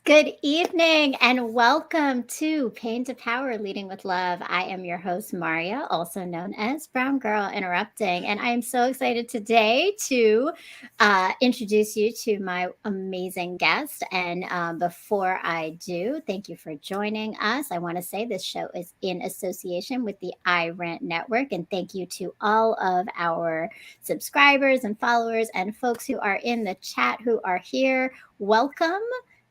Good evening and welcome to Pain to Power Leading with Love. I am your host, Maria, also known as Brown Girl Interrupting. And I am so excited today to introduce you to my amazing guest. And before I do, thank you for joining us. I want to say this show is in association with the iRent Network. And thank you to all of our subscribers and followers and folks who are in the chat who are here. Welcome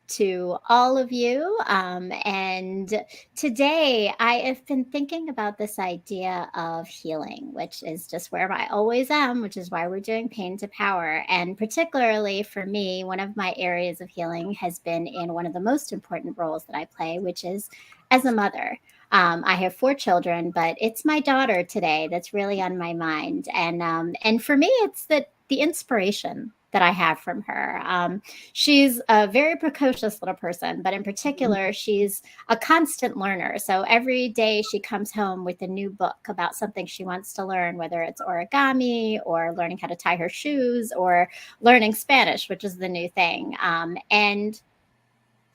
to all of you. And today I have been thinking about this idea of healing, which is just where I always am, which is why we're doing Pain to Power. And particularly for me, one of my areas of healing has been in one of the most important roles that I play, which is as a mother. I have 4 children, but it's my daughter today that's really on my mind. And for me, it's the inspiration that I have from her. She's a very precocious little person, but in particular, she's a constant learner. So every day she comes home with a new book about something she wants to learn, whether it's origami or learning how to tie her shoes or learning Spanish, which is the new thing. And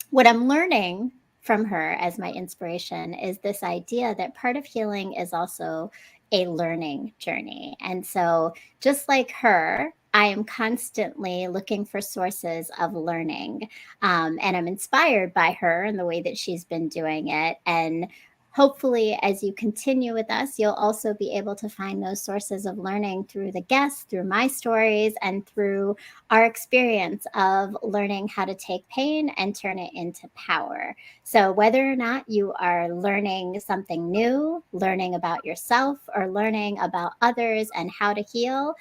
what I'm learning from her as my inspiration is this idea that part of healing is also a learning journey. And so just like her, I am constantly looking for sources of learning. And I'm inspired by her and the way that she's been doing it. And hopefully, as you continue with us, you'll also be able to find those sources of learning through the guests, through my stories, and through our experience of learning how to take pain and turn it into power. So whether or not you are learning something new, learning about yourself, or learning about others and how to heal,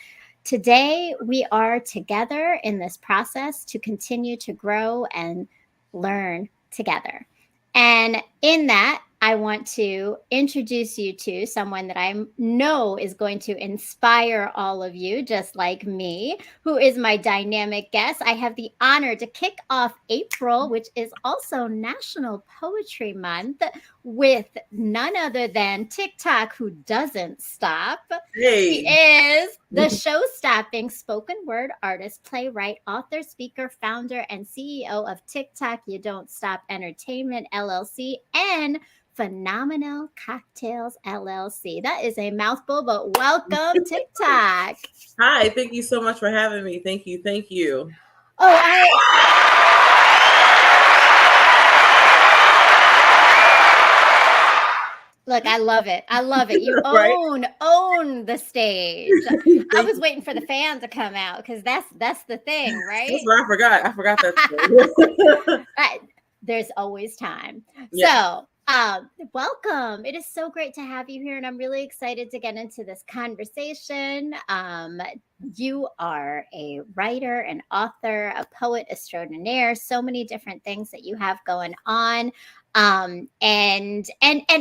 today we are together in this process to continue to grow and learn together. And in that, I want to introduce you to someone that I know is going to inspire all of you, just like me, who is my dynamic guest. I have the honor to kick off April, which is also National Poetry Month, with none other than TikTok, who doesn't stop. Hey. She is the show-stopping spoken word artist, playwright, author, speaker, founder, and CEO of TikTok You Don't Stop Entertainment, LLC, and Phenomenal Cocktails, LLC. That is a mouthful, but welcome, TikTok. Hi, thank you so much for having me. Thank you. Thank you. Look, I love it. I love it. You Right? own the stage. I was waiting for the fan to come out because that's the thing, right? That's what I forgot that. Right. There's always time. Yeah. So, welcome. It is so great to have you here, and I'm really excited to get into this conversation. You are a writer, an author, a poet extraordinaire, so many different things that you have going on. And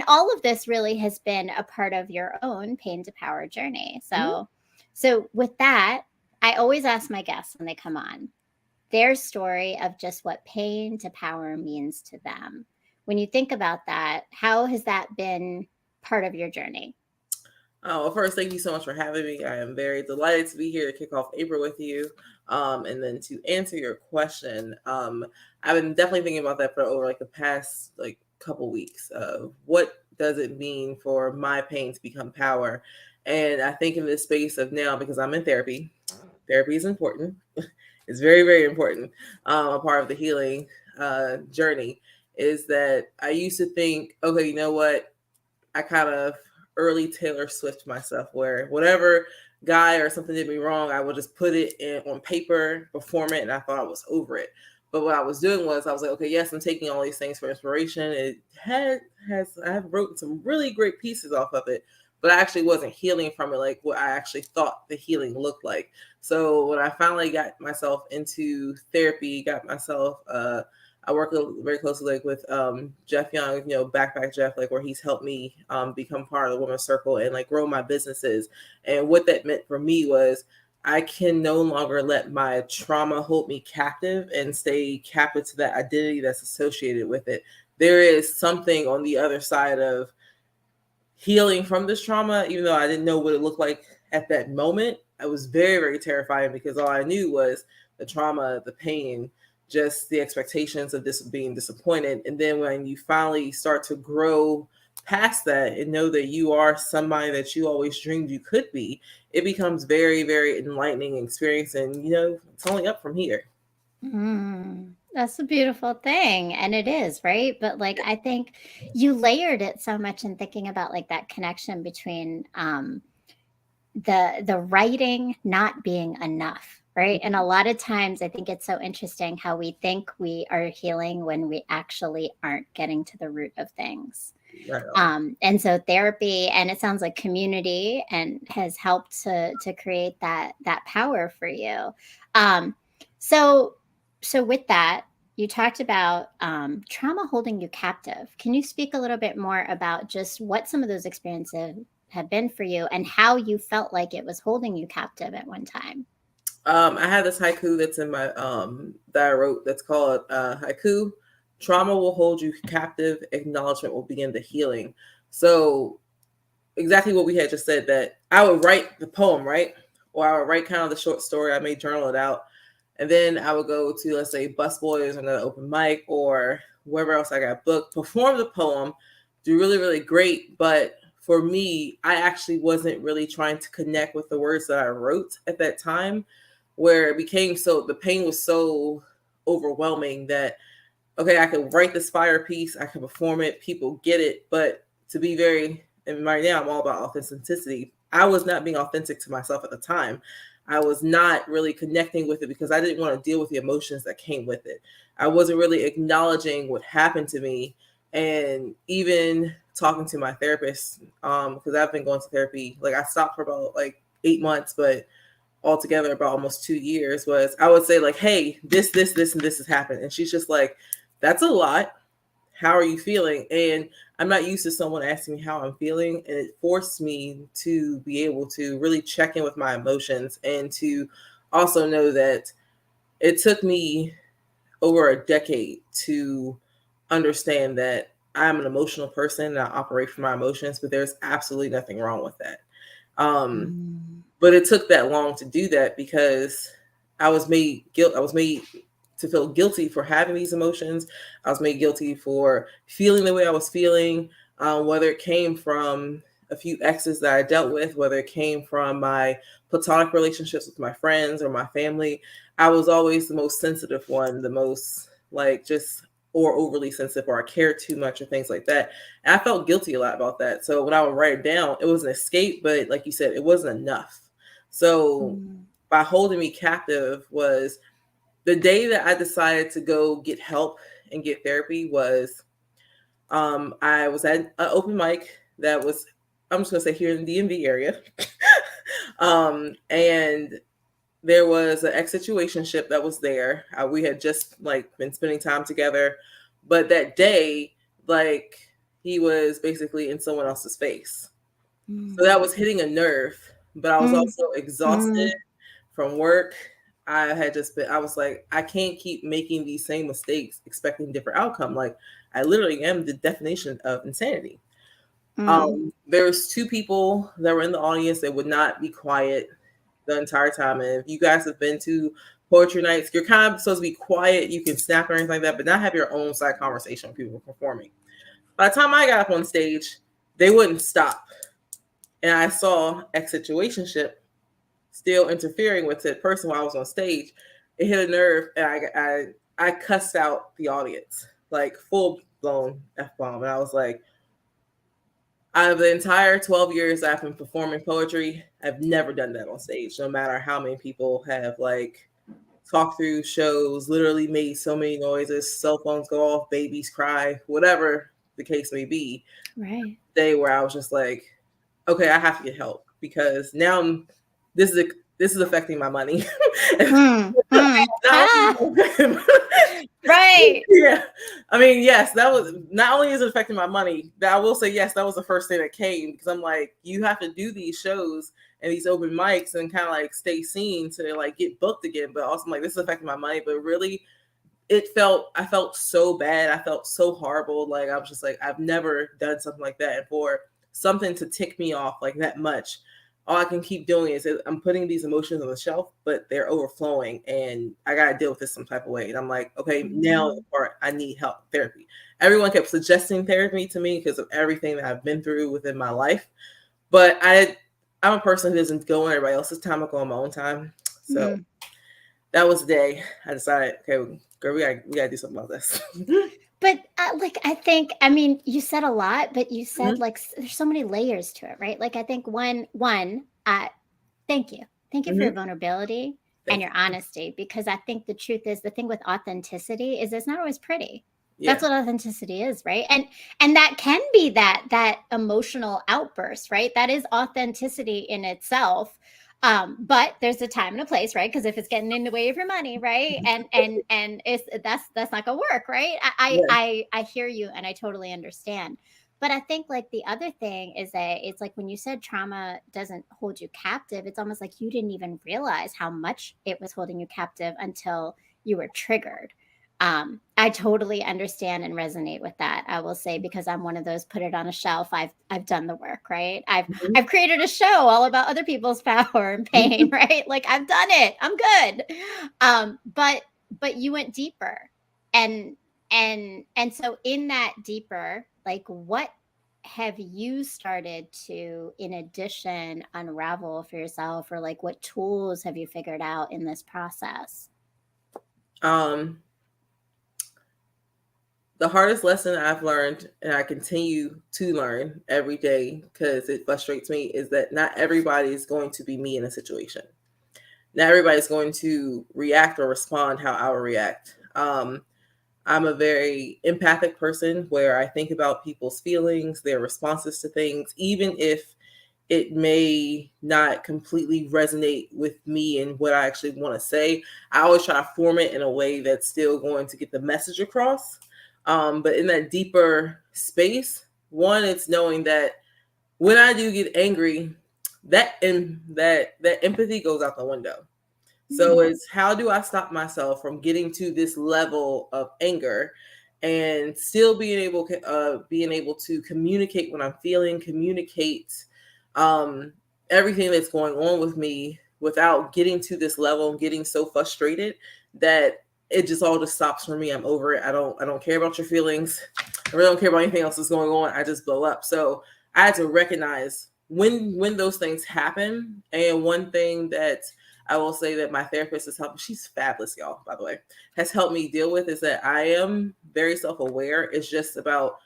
all of this really has been a part of your own Pain to Power journey. So with that, I always ask my guests when they come on, their story of just what pain to power means to them. When you think about that, how has that been part of your journey? Oh, well, first, thank you so much for having me. I am very delighted to be here to kick off April with you. And then to answer your question, I've been definitely thinking about that for over like the past like couple weeks of what does it mean for my pain to become power? And I think in this space of now, because I'm in therapy, therapy is important. It's very, very important. A part of the healing journey is that I used to think, okay, you know what? I kind of early Taylor Swift myself, where whatever guy or something did me wrong, I would just put it on paper, perform it, and I thought I was over it. But what I was doing was I was like, okay, yes, I'm taking all these things for inspiration. It has I have wrote some really great pieces off of it, but I actually wasn't healing from it like what I actually thought the healing looked like. So when I finally got myself into therapy, got myself I work very closely like with Jeff Young, Backpack Jeff, like where he's helped me become part of the Women's Circle and like grow my businesses. And what that meant for me was I can no longer let my trauma hold me captive and stay captive to that identity that's associated with it. There is something on the other side of healing from this trauma, even though I didn't know what it looked like at that moment. It was very, very terrifying because all I knew was the trauma, the pain, just the expectations of this being disappointed. And then when you finally start to grow past that and know that you are somebody that you always dreamed you could be, it becomes very, very enlightening experience. And it's only up from here. That's a beautiful thing. And it is, right? But like, I think you layered it so much in thinking about like that connection between the writing not being enough, right? And a lot of times I think it's so interesting how we think we are healing when we actually aren't getting to the root of things. Right on. And so therapy, and it sounds like community, and has helped to create that power for you. um so so with that, you talked about trauma holding you captive. Can you speak a little bit more about just what some of those experiences have been for you and how you felt like it was holding you captive at one time? I have this haiku that's in my that I wrote that's called haiku. Trauma will hold you captive. Acknowledgement will begin the healing. So exactly what we had just said, that I would write the poem, right? Or I would write kind of the short story. I may journal it out. And then I would go to, let's say, Busboys or another open mic or wherever else I got booked, perform the poem, do really, really great. But for me, I actually wasn't really trying to connect with the words that I wrote at that time, where it became so, the pain was so overwhelming that okay, I could write this fire piece, I can perform it, people get it. But to be very, and right now I'm all about authenticity. I was not being authentic to myself at the time. I was not really connecting with it because I didn't want to deal with the emotions that came with it. I wasn't really acknowledging what happened to me. And even talking to my therapist, because I've been going to therapy, like I stopped for about like 8 months, but altogether about almost 2 years, was I would say like, hey, this, and this has happened. And she's just like, that's a lot. How are you feeling? And I'm not used to someone asking me how I'm feeling. And it forced me to be able to really check in with my emotions and to also know that it took me over a decade to understand that I'm an emotional person and I operate from my emotions, but there's absolutely nothing wrong with that. Um, Mm. but it took that long to do that because I was made to feel guilty for having these emotions. I was made guilty for feeling the way I was feeling, whether it came from a few exes that I dealt with, whether it came from my platonic relationships with my friends or my family. I was always the most sensitive one, the most like just or overly sensitive, or I cared too much or things like that. And I felt guilty a lot about that. So when I would write it down, it was an escape, but like you said, it wasn't enough. So Mm. by holding me captive was the day that I decided to go get help and get therapy was I was at an open mic that was, I'm just gonna say, here in the DMV area. And there was an ex situationship that was there. We had just like been spending time together, but that day, like he was basically in someone else's face. So that Mm. was hitting a nerve, but I was Mm. also exhausted Mm. from work. I was like, I can't keep making these same mistakes expecting different outcome. Like, I literally am the definition of insanity. Mm, There was two people that were in the audience that would not be quiet the entire time. And if you guys have been to poetry nights, you're kind of supposed to be quiet. You can snap or anything like that, but not have your own side conversation when people were performing. By the time I got up on stage, they wouldn't stop. And I saw X situationship still interfering with the person while I was on stage. It hit a nerve, and I cussed out the audience, like full blown F bomb. And I was like, out of the entire 12 years I've been performing poetry, I've never done that on stage, no matter how many people have like talked through shows, literally made so many noises, cell phones go off, babies cry, whatever the case may be. right. Day where I was just like, okay, I have to get help because now this is this is affecting my money. Mm, mm. Not Ah, only- right. yeah, I mean, yes, that was not only is it affecting my money. That I will say, yes, that was the first thing that came because I'm like, you have to do these shows and these open mics and kind of like stay seen to like get booked again. But also, I'm like, this is affecting my money. But really, I felt so bad. I felt so horrible. Like I was just like, I've never done something like that. And for something to tick me off like that much, all I can keep doing is I'm putting these emotions on the shelf, but they're overflowing and I got to deal with this some type of way. And I'm like, okay, now Mm, or I need help, therapy. Everyone kept suggesting therapy to me because of everything that I've been through within my life. But I'm a person who doesn't go on everybody else's time. I go on my own time. So mm. that was the day I decided, okay, girl, we gotta do something about this. But like, I think, I mean, you said a lot, but you said Mhm. like there's so many layers to it, right? Like, I think one, thank you. Thank you for your Mhm. vulnerability and Thank your you. honesty, because I think the truth is the thing with authenticity is it's not always pretty. That's Yeah. what authenticity is, right? And that can be that emotional outburst, right? That is authenticity in itself. But there's a time and a place, right? Because if it's getting in the way of your money, right? And it's that's not gonna work, right? Yeah. I hear you and I totally understand. But I think like the other thing is that it's like when you said trauma doesn't hold you captive, it's almost like you didn't even realize how much it was holding you captive until you were triggered. I totally understand and resonate with that. I will say because I'm one of those put it on a shelf. I've done the work, right? Mhm. I've created a show all about other people's power and pain, right? Like I've done it. I'm good. But you went deeper, and and so in that deeper, like what have you started to, in addition, unravel for yourself, or like what tools have you figured out in this process? Um, the hardest lesson I've learned, and I continue to learn every day because it frustrates me, is that not everybody is going to be me in a situation. Not everybody's going to react or respond how I would react. I'm a very empathic person where I think about people's feelings, their responses to things, even if it may not completely resonate with me and what I actually want to say. I always try to form it in a way that's still going to get the message across. But in that deeper space, one, it's knowing that when I do get angry, that empathy goes out the window. So Mm, it's how do I stop myself from getting to this level of anger and still being able to communicate what I'm feeling, communicate um, everything that's going on with me without getting to this level and getting so frustrated that it just all just stops for me. I'm over it. I don't care about your feelings. I really don't care about anything else that's going on. I just blow up. So I had to recognize when those things happen. And one thing that I will say that my therapist has helped. She's fabulous, y'all, by the way, has helped me deal with is that I am very self aware. It's just about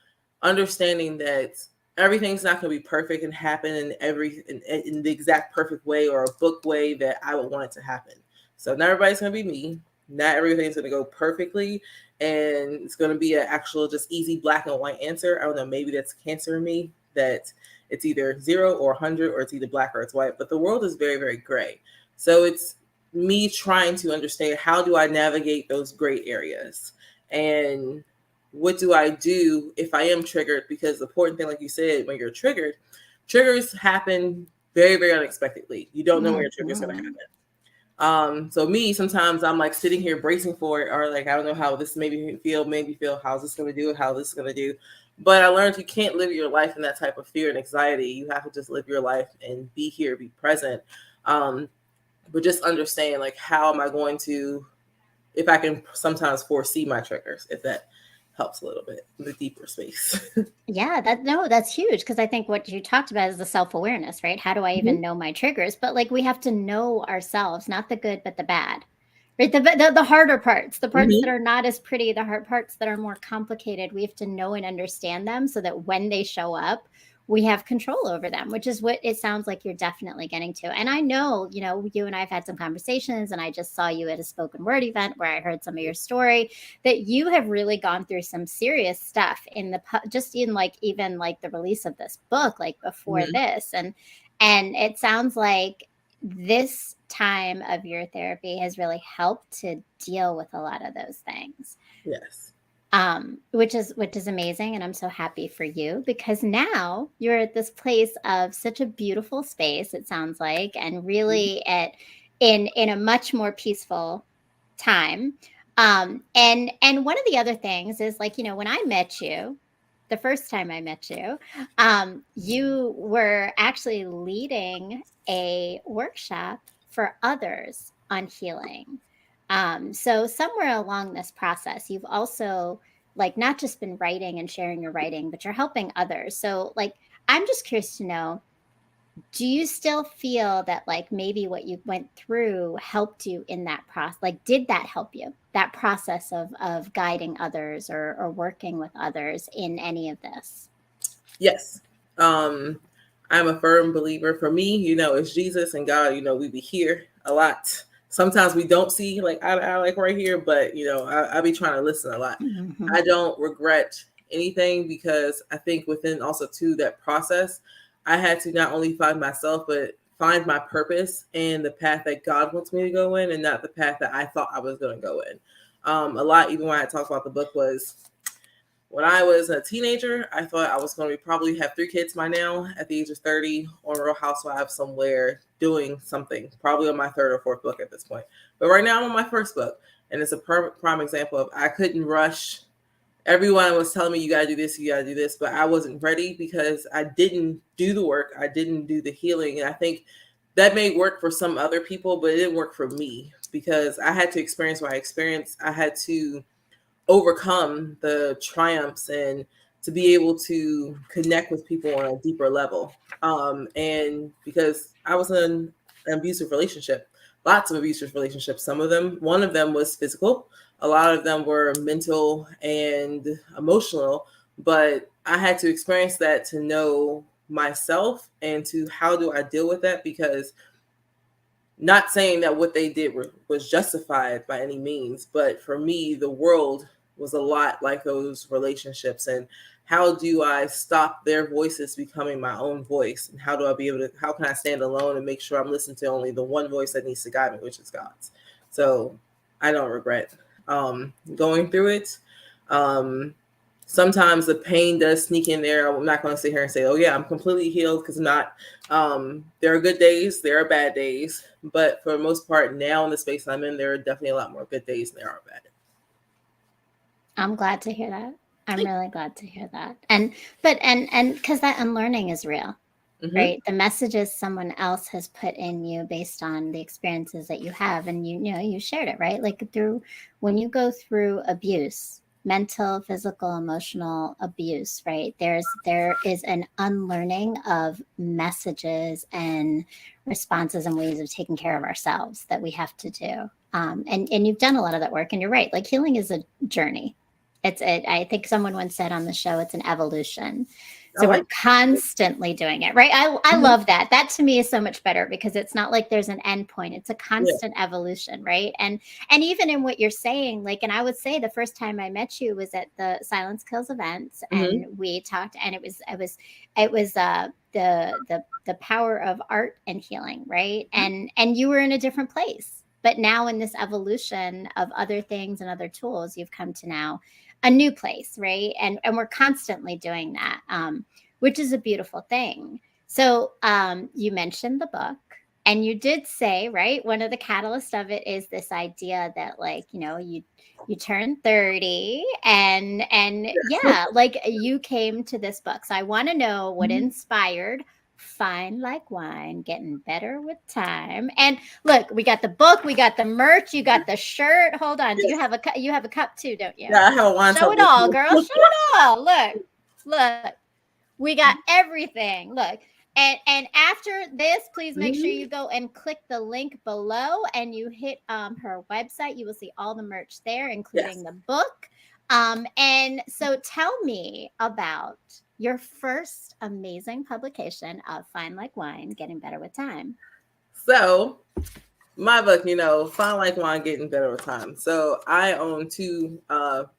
understanding that everything's not going to be perfect and happen in the exact perfect way or a book way that I would want it to happen. So not everybody's going to be me. Not everything's going to go perfectly, and it's going to be an actual just easy black and white answer. I don't know. Maybe that's cancer in me that it's either 0 or 100 or it's either black or it's white. But the world is very, very gray. So it's me trying to understand how do I navigate those gray areas and what do I do if I am triggered? Because the important thing, like you said, when you're triggered, triggers happen very, very unexpectedly. You don't know when your trigger is going to mhm. happen. So me, sometimes I'm like sitting here bracing for it, or like I don't know how this made me feel, how's this gonna do, how this is gonna do. But I learned you can't live your life in that type of fear and anxiety. You have to just live your life and be here, be present. Um, but just understand like how am I going to, if I can sometimes foresee my triggers, if that helps a little bit, the deeper space. Yeah, that's huge because I think what you talked about is the self-awareness, right? How do I Mhm. even know my triggers? But like we have to know ourselves, not the good, but the bad. Right? The harder parts, the parts that Mhm. are not as pretty, the hard parts that are more complicated, we have to know and understand them so that when they show up, we have control over them, which is what it sounds like you're definitely getting to. And I know, you and I have had some conversations, and I just saw you at a spoken word event where I heard some of your story that you have really gone through some serious stuff in just in like even like the release of this book like before Mhm. this, and it sounds like this time of your therapy has really helped to deal with a lot of those things, Yes. which is amazing, and I'm so happy for you because now you're at this place of such a beautiful space, it sounds like, and Mhm. really in a much more peaceful time. And one of the other things is like, when I met you, the first time I met you, you were actually leading a workshop for others on healing. So somewhere along this process, you've also like not just been writing and sharing your writing, but you're helping others. So like, I'm just curious to know, do you still feel that like maybe what you went through helped you in that process? Like, did that help you? That process of guiding others or working with others in any of this? Yes. Um, I'm a firm believer. For me, it's Jesus and God. We be here a lot. Sometimes we don't see like I like right here, but I be trying to listen a lot. Mhm. I don't regret anything because I think within also too that process, I had to not only find myself but find my purpose and the path that God wants me to go in, and not the path that I thought I was going to go in. A lot, even when I talked about the book, was when I was a teenager, I thought I was going to probably have 3 kids by now at the age of 30 on Real Housewives somewhere doing something, probably on my third or fourth book at this point. But right now I'm on my first book. And it's a prime example of I couldn't rush. Everyone was telling me, you got to do this, you got to do this. But I wasn't ready because I didn't do the work. I didn't do the healing. And I think that may work for some other people, but it didn't work for me because I had to experience what I experienced. I had to overcome the triumphs and to be able to connect with people on a deeper level. And because I was in an abusive relationship, lots of abusive relationships, one of them was physical, a lot of them were mental and emotional, but I had to experience that to know myself and to how do I deal with that, because not saying that what they did was justified by any means, but for me, the world was a lot like those relationships. And how do I stop their voices becoming my own voice? And how do I be able to, how can I stand alone and make sure I'm listening to only the one voice that needs to guide me, which is God's? So I don't regret going through it. Um, Sometimes the pain does sneak in there. I'm not going to sit here and say, oh, yeah, I'm completely healed, because I'm not. There are good days, there are bad days, but for the most part, now in the space I'm in, there are definitely a lot more good days than there are bad. I'm glad to hear that. I'm really glad to hear that. And because that unlearning is real, Mm-hmm. right? The messages someone else has put in you based on the experiences that you have, and you shared it, right? Like through when you go through abuse, mental, physical, emotional abuse, right? There is an unlearning of messages and responses and ways of taking care of ourselves that we have to do. And you've done a lot of that work, and you're right. Like healing is a journey. I think someone once said on the show, it's an evolution. I So we're like. constantly doing it, right? I Mhm. love that. That to me is so much better because it's not like there's an end point. It's a Yeah. constant evolution, right? And even in what you're saying, like, and I would say the first time I met you was at the Silence Kills events, Mm-hmm. and we talked, and it was the power of art and healing, right? And you were in a different place. But now in this evolution of other things and other tools, you've come to now a new place, right? And we're constantly doing that, which is a beautiful thing. So you mentioned the book. And you did say, right, one of the catalysts of it is this idea that, like, you turn 30, and Yes. yeah, like, you came to this book. So I want to know what inspired Fine Like Wine, Getting Better with Time. And look, we got the book, we got the merch, you got the shirt. Hold on. Do you Yes. have you have a cup too, don't you? Yeah, I have a wine Show it tumbler all, too. girl. Show it all. Look. We got everything. Look. And after this, please make sure you go and click the link below and you hit her website. You will see all the merch there, including Yes. the book. And so tell me about your first amazing publication of Fine Like Wine, Getting Better with Time. So my book, Fine Like Wine, Getting Better with Time. So I own two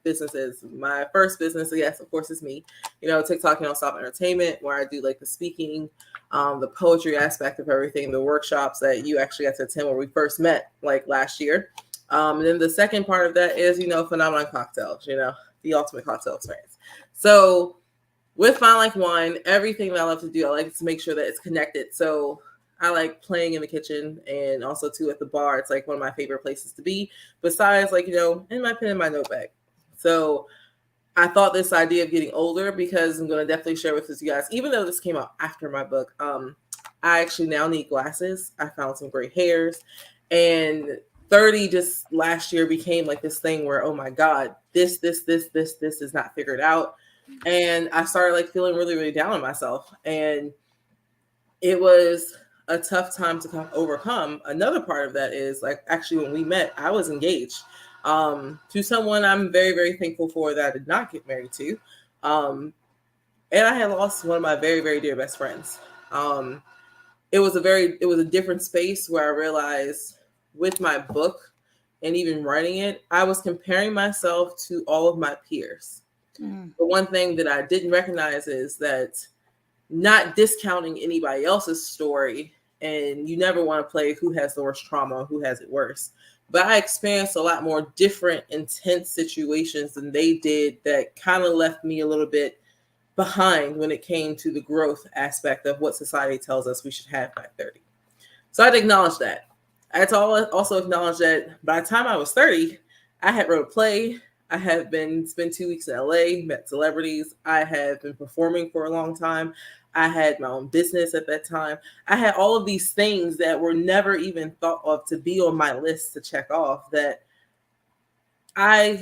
businesses. My first business, yes, of course, is me. TikTok, Stop Entertainment, where I do like the speaking, the poetry aspect of everything, the workshops that you actually got to attend where we first met like last year. And then the second part of that is, Phenomenon Cocktails, the ultimate cocktail experience. So with Fine Like Wine, everything that I love to do, I like to make sure that it's connected. So I like playing in the kitchen and also too at the bar. It's like one of my favorite places to be. Besides, like, in my pen and my notebook. So I thought this idea of getting older, because I'm going to definitely share with you guys, even though this came out after my book, I actually now need glasses. I found some gray hairs, and 30 just last year became like this thing where, oh my God, this is not figured out. And I started like feeling really, really down on myself. And it was a tough time to overcome. Another part of that is, like, actually when we met, I was engaged to someone I'm very, very thankful for that I did not get married to. And I had lost one of my very, very dear best friends. It was a different space where I realized with my book and even writing it, I was comparing myself to all of my peers. The one thing that I didn't recognize is that, not discounting anybody else's story, and you never want to play who has the worst trauma, who has it worse. But I experienced a lot more different, intense situations than they did that kind of left me a little bit behind when it came to the growth aspect of what society tells us we should have by 30. So I had to acknowledge that. I had to also acknowledge that by the time I was 30, I had wrote a play. I had spent 2 weeks in LA, met celebrities. I had been performing for a long time. I had my own business at that time. I had all of these things that were never even thought of to be on my list to check off, that I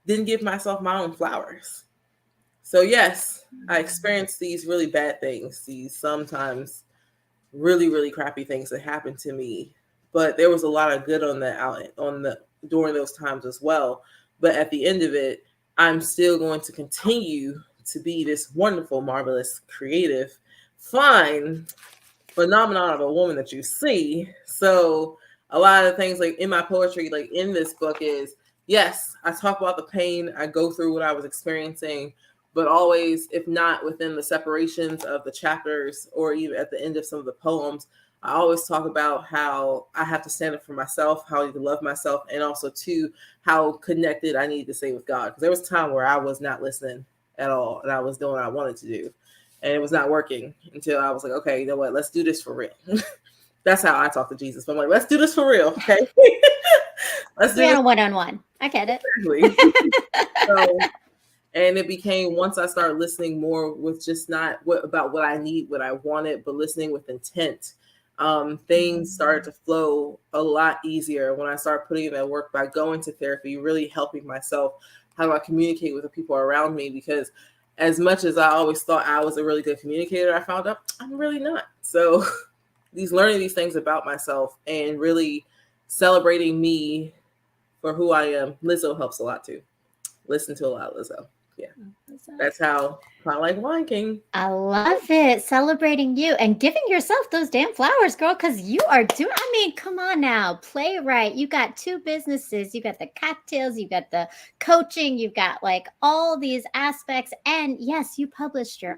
didn't give myself my own flowers. So yes, I experienced these really bad things, these sometimes really, really crappy things that happened to me. But there was a lot of good during those times as well. But at the end of it, I'm still going to continue to be this wonderful, marvelous, creative, fine phenomenon of a woman that you see. So a lot of the things, like in my poetry, like in this book, is, yes, I talk about the pain, I go through what I was experiencing, but always, if not within the separations of the chapters or even at the end of some of the poems, I always talk about how I have to stand up for myself, how I need to love myself, and also too, how connected I need to stay with God. Because there was a time where I was not listening at all, and I was doing what I wanted to do, and it was not working until I was like, okay, you know what? Let's do this for real. That's how I talk to Jesus. I'm like, let's do this for real, okay? Let's do Yeah, this. one-on-one. I get it. Exactly. So, and it became, once I started listening more with just not about what I need, what I wanted, but listening with intent, things started to flow a lot easier when I started putting in that work by going to therapy, really helping myself. How do I communicate with the people around me? Because as much as I always thought I was a really good communicator, I found out I'm really not. So learning these things about myself and really celebrating me for who I am. Lizzo helps a lot too. Listen to a lot of Lizzo. Yeah. That's how Fine Like Wine came. I love it. Celebrating you and giving yourself those damn flowers, girl, because you are doing, I mean, come on now, playwright. You got two businesses. You got the cocktails, you got the coaching, you've got like all these aspects. And yes, you published your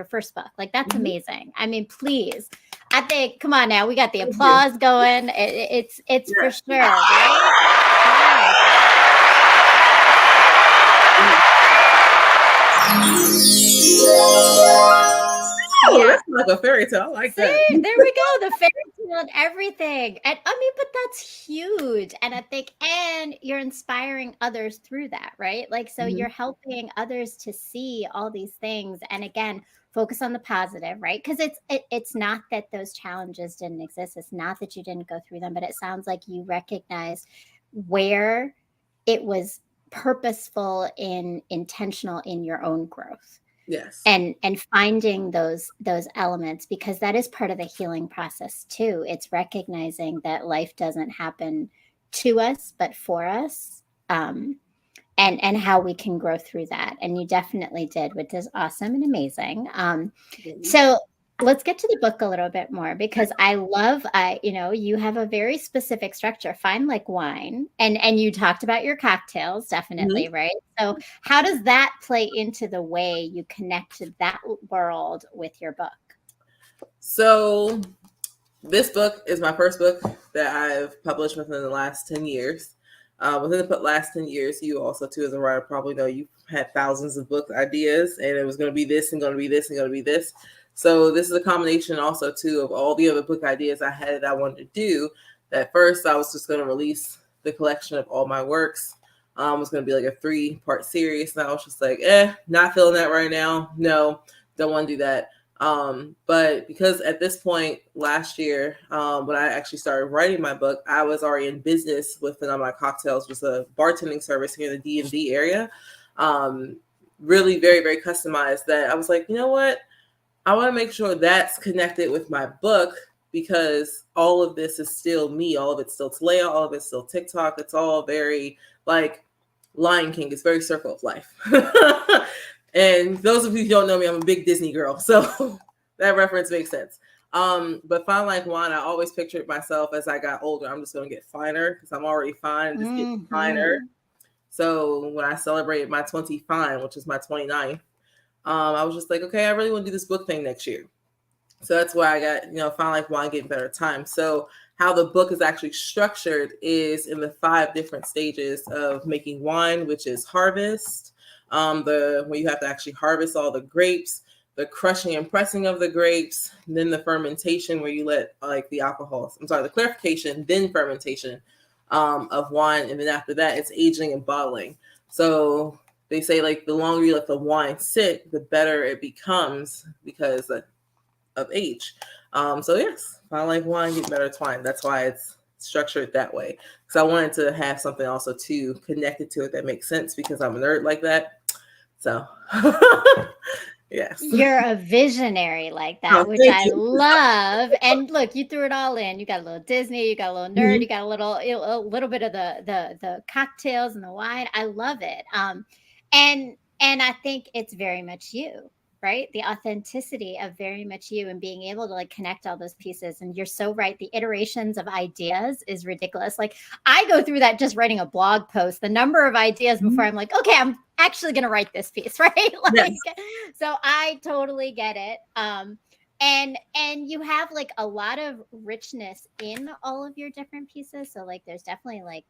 first book. Like, that's amazing. I mean, please. I think, come on now, we got the applause going. It's for sure, right? Oh, Yeah. like a fairy tale. I like See, that. there we go. The fairy tale and everything. And I mean, but that's huge. And I think, and you're inspiring others through that, right? Like, so Mhm. you're helping others to see all these things. And again, focus on the positive, right? Because it's not that those challenges didn't exist. It's not that you didn't go through them, but it sounds like you recognize where it was purposeful and intentional in your own growth, Yes. and finding those elements, because that is part of the healing process too. It's recognizing that life doesn't happen to us but for us, and how we can grow through that. And you definitely did, which is awesome and amazing. So let's get to the book a little bit more, because I love, you have a very specific structure, fine like wine, and you talked about your cocktails, Mhm. definitely, right? So how does that play into the way you connect to that world with your book? So this book is my first book that I've published within the last 10 years. Within the last 10 years, you also, too, as a writer, probably know you've had thousands of book ideas, and it was going to be this and going to be this and going to be this. So this is a combination also, too, of all the other book ideas I had that I wanted to do. That first, I was just going to release the collection of all my works. It was going to be like a 3-part series, and I was just like, not feeling that right now. No, don't want to do that. But because at this point last year, when I actually started writing my book, I was already in business with My Cocktails, was a bartending service here in the DMV area. Um, really very, very customized, that I was like, you know what? I want to make sure that's connected with my book, because all of this is still me. All of it's still Talaya. All of it's still TikTok. It's all very like Lion King. It's very Circle of Life. And those of you who don't know me, I'm a big Disney girl, so that reference makes sense. But fine like wine, I always pictured myself as I got older. I'm just going to get finer, because I'm already fine, just get finer. Mm-hmm. So when I celebrated my 20 fine, which is my 29th, I was just like, okay, I really want to do this book thing next year. So that's why I got, Fine Like Wine, Getting Better Time. So how the book is actually structured is in the 5 different stages of making wine, which is harvest, where you have to actually harvest all the grapes, the crushing and pressing of the grapes, then the fermentation, where you let like the the clarification, then fermentation of wine, and then after that it's aging and bottling. So they say like the longer you let the wine sit, the better it becomes, because of age. So yes, Fine Like Wine, Get Better Twine. That's why it's structured that way. Because I wanted to have something also too connected to it that makes sense, because I'm a nerd like that. So yes. You're a visionary like Oh, that, which thank I you. love. And look, you threw it all in. You got a little Disney, you got a little nerd, Mhm. you got a little bit of the cocktails and the wine. I love it. And I think it's very much you, right? The authenticity of very much you, and being able to like connect all those pieces. And you're so right. The iterations of ideas is ridiculous. Like, I go through that just writing a blog post, the number of ideas before Mhm. I'm like, okay, I'm actually going to write this piece, right? Like, Yes. so I totally get it. And you have like a lot of richness in all of your different pieces. So like there's definitely like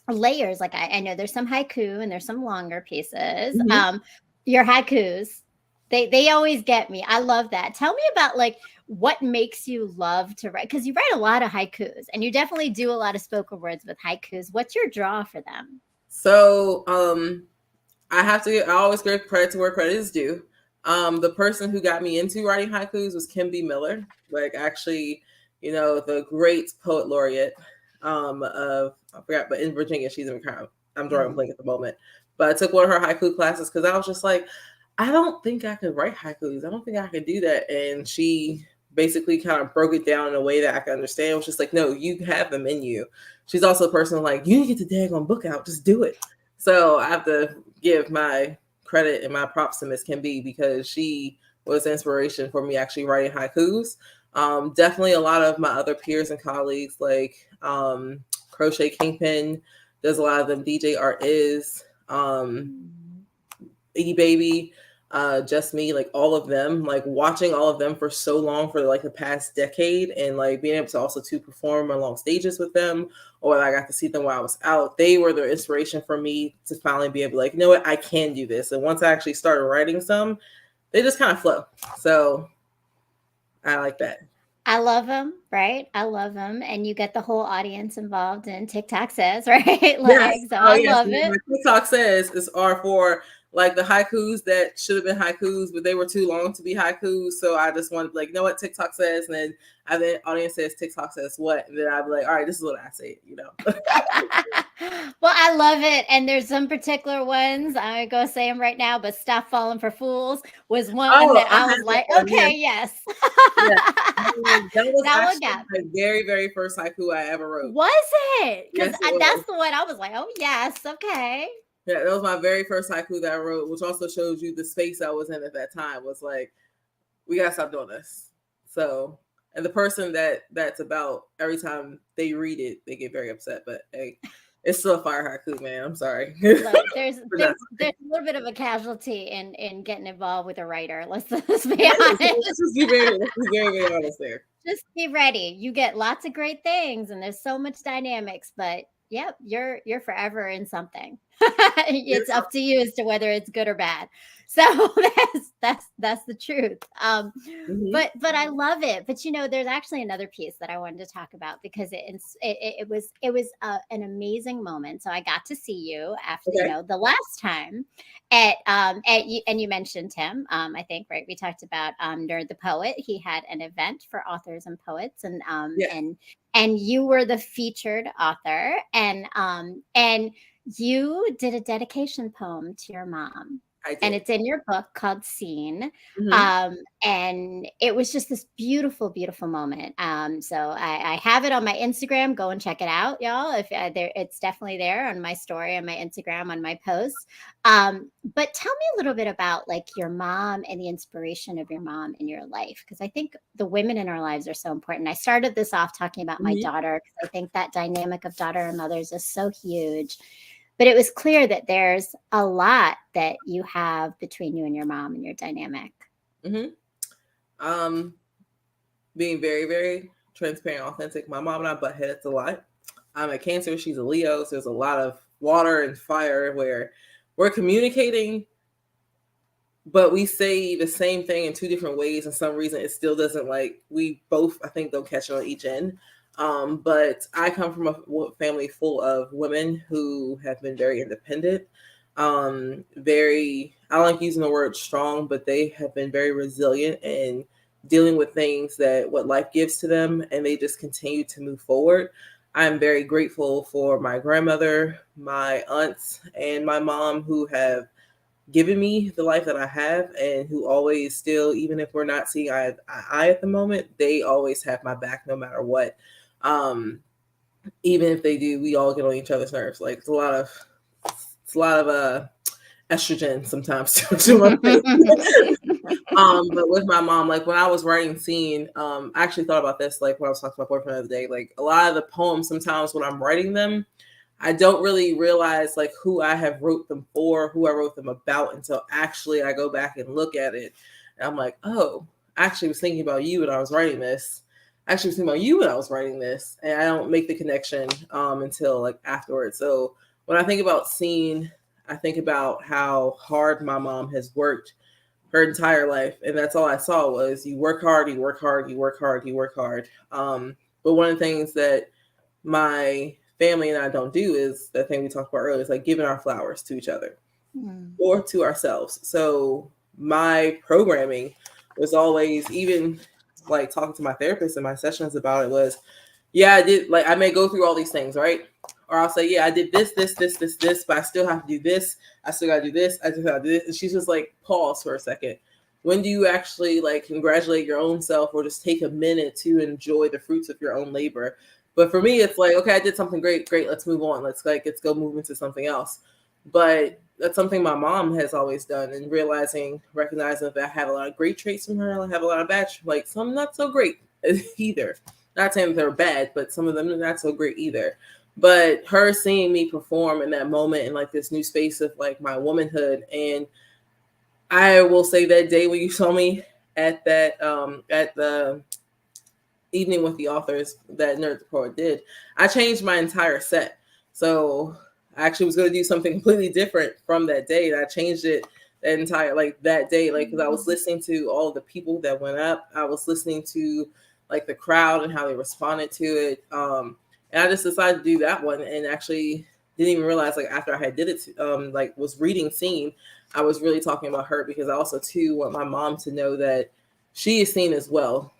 layers. Like I know there's some haiku and there's some longer pieces. Mhm. Your haikus, they always get me. I love that. Tell me about like what makes you love to write, because you write a lot of haikus and you definitely do a lot of spoken words with haikus. What's your draw for them? So I always give credit to where credit is due. The person who got me into writing haikus was Kim B. Miller, like actually, the great poet laureate of, I forgot, but in Virginia, she's in kind of, I'm drawing a Mm. blank at the moment. But I took one of her haiku classes, because I was just like, I don't think I could write haikus. I don't think I could do that. And she basically kind of broke it down in a way that I could understand. It was just like, no, you have them in you. She's also a person like, you need to get the daggone book out, just do it. So I have to give my credit and my props to Miss Kim B, because she was inspiration for me actually writing haikus. Definitely a lot of my other peers and colleagues, like Crochet Kingpin does a lot of them, DJ Art is, Mm. E Baby, Just Me, like all of them, like watching all of them for so long, for like the past decade, and like being able to also to perform along stages with them, or I got to see them while I was out. They were the inspiration for me to finally be able to, like, you know what, I can do this. And once I actually started writing some, they just kind of flow. So I like that. I love them, right? I love them, and you get the whole audience involved in TikTok says, right? Yes. Like, so Oh, I yes. love it. My TikTok says is are for like the haikus that should have been haikus, but they were too long to be haikus. So I just wanted like, you know what TikTok says, and then the audience says TikTok says what, and then I'd be like, all right, this is what I say, you know. Well, I love it, and there's some particular ones, I'm gonna go say them right now, but "Stop Falling for Fools" was one Oh, that I I was have that like, one. Yes, "Okay, yes." yes. That was That one actually got my me. very, very first haiku I ever wrote. Was it? Because Yes, it was. that's the one I was like, "Oh, yes, okay." Yeah, that was my very first haiku that I wrote, which also shows you the space I was in at that time. Was like, we gotta stop doing this. So, and the person that's about, every time they read it, they get very upset. But hey, it's still a fire haiku, man. I'm sorry. Look, there's But there's that's there's a little bit of a casualty in getting involved with a writer. Let's be honest. let's just be very, honest there. Just be ready. You get lots of great things, and there's so much dynamics, but yep, you're forever in something. It's Yes. up to you as to whether it's good or bad. So that's the truth. Mm-hmm. But I love it. But there's actually another piece that I wanted to talk about because it was an amazing moment. So I got to see you after Okay. the last time and you mentioned him. I think, right, we talked about Nerd the Poet. He had an event for authors and poets, Yes, and you were the featured author, and you did a dedication poem to your mom, I and did. it's in your book called Scene. Mm-hmm. And it was just this beautiful, beautiful moment. So I have it on my Instagram. Go and check it out, y'all. If there, it's definitely there on my story, on my Instagram, on my posts. But tell me a little bit about like your mom and the inspiration of your mom in your life, because I think the women in our lives are so important. I started this off talking about my Mm-hmm. daughter because I think that dynamic of daughter and mothers is so huge. But it was clear that there's a lot that you have between you and your mom and your dynamic. Mm-hmm. Um, being very, very transparent, authentic. My mom and I butt heads a lot. I'm a Cancer, she's a Leo, so there's a lot of water and fire where we're communicating, but we say the same thing in two different ways. And some reason it still doesn't, like, we both, I think, don't catch it on each end. But I come from a family full of women who have been very independent, very, I don't like using the word strong, but they have been very resilient in dealing with things that what life gives to them, and they just continue to move forward. I'm very grateful for my grandmother, my aunts, and my mom who have given me the life that I have, and who always still, even if we're not seeing eye at the moment, they always have my back no matter what. Um, Even if they do, we all get on each other's nerves. Like it's a lot of estrogen sometimes to my face. But with my mom, like when I was writing Scene, I actually thought about this, like when I was talking to my boyfriend the other day. Like a lot of the poems, sometimes when I'm writing them, I don't really realize like who I have wrote them for, who I wrote them about, until actually I go back and look at it. And I'm like, oh, I actually was thinking about you when I was writing this. I actually was thinking about you when I was writing this. And I don't make the connection until like afterwards. So when I think about Scene, I think about how hard my mom has worked her entire life. And that's all I saw was you work hard, you work hard, you work hard, you work hard. But one of the things that my family and I don't do is the thing we talked about earlier, is like giving our flowers to each other Mm. or to ourselves. So my programming was always, even like talking to my therapist in my sessions about it, was, yeah, I did, like I may go through all these things, right? Or I'll say, yeah, I did this, but I still have to do this. I still gotta do this. I just gotta do this. And she's just like, pause for a second. When do you actually like congratulate your own self, or just take a minute to enjoy the fruits of your own labor? But for me, it's like, okay, I did something great, great. Let's move on. Let's go move into something else. But that's something my mom has always done, and recognizing that I have a lot of great traits from her. I have a lot of bad, like some not so great either. Not saying that they're bad, but some of them are not so great either. But her seeing me perform in that moment in like this new space of like my womanhood, and I will say that day when you saw me at the evening with the authors that Nerd the Poet did, I changed my entire set. So I actually was going to do something completely different from that day, and I changed it that entire like that day, like because I was listening to all of the people that went up. I was listening to like the crowd and how they responded to it. And I just decided to do that one, and actually didn't even realize like after I had did it, like was reading scene, I was really talking about her because I also too want my mom to know that she is seen as well.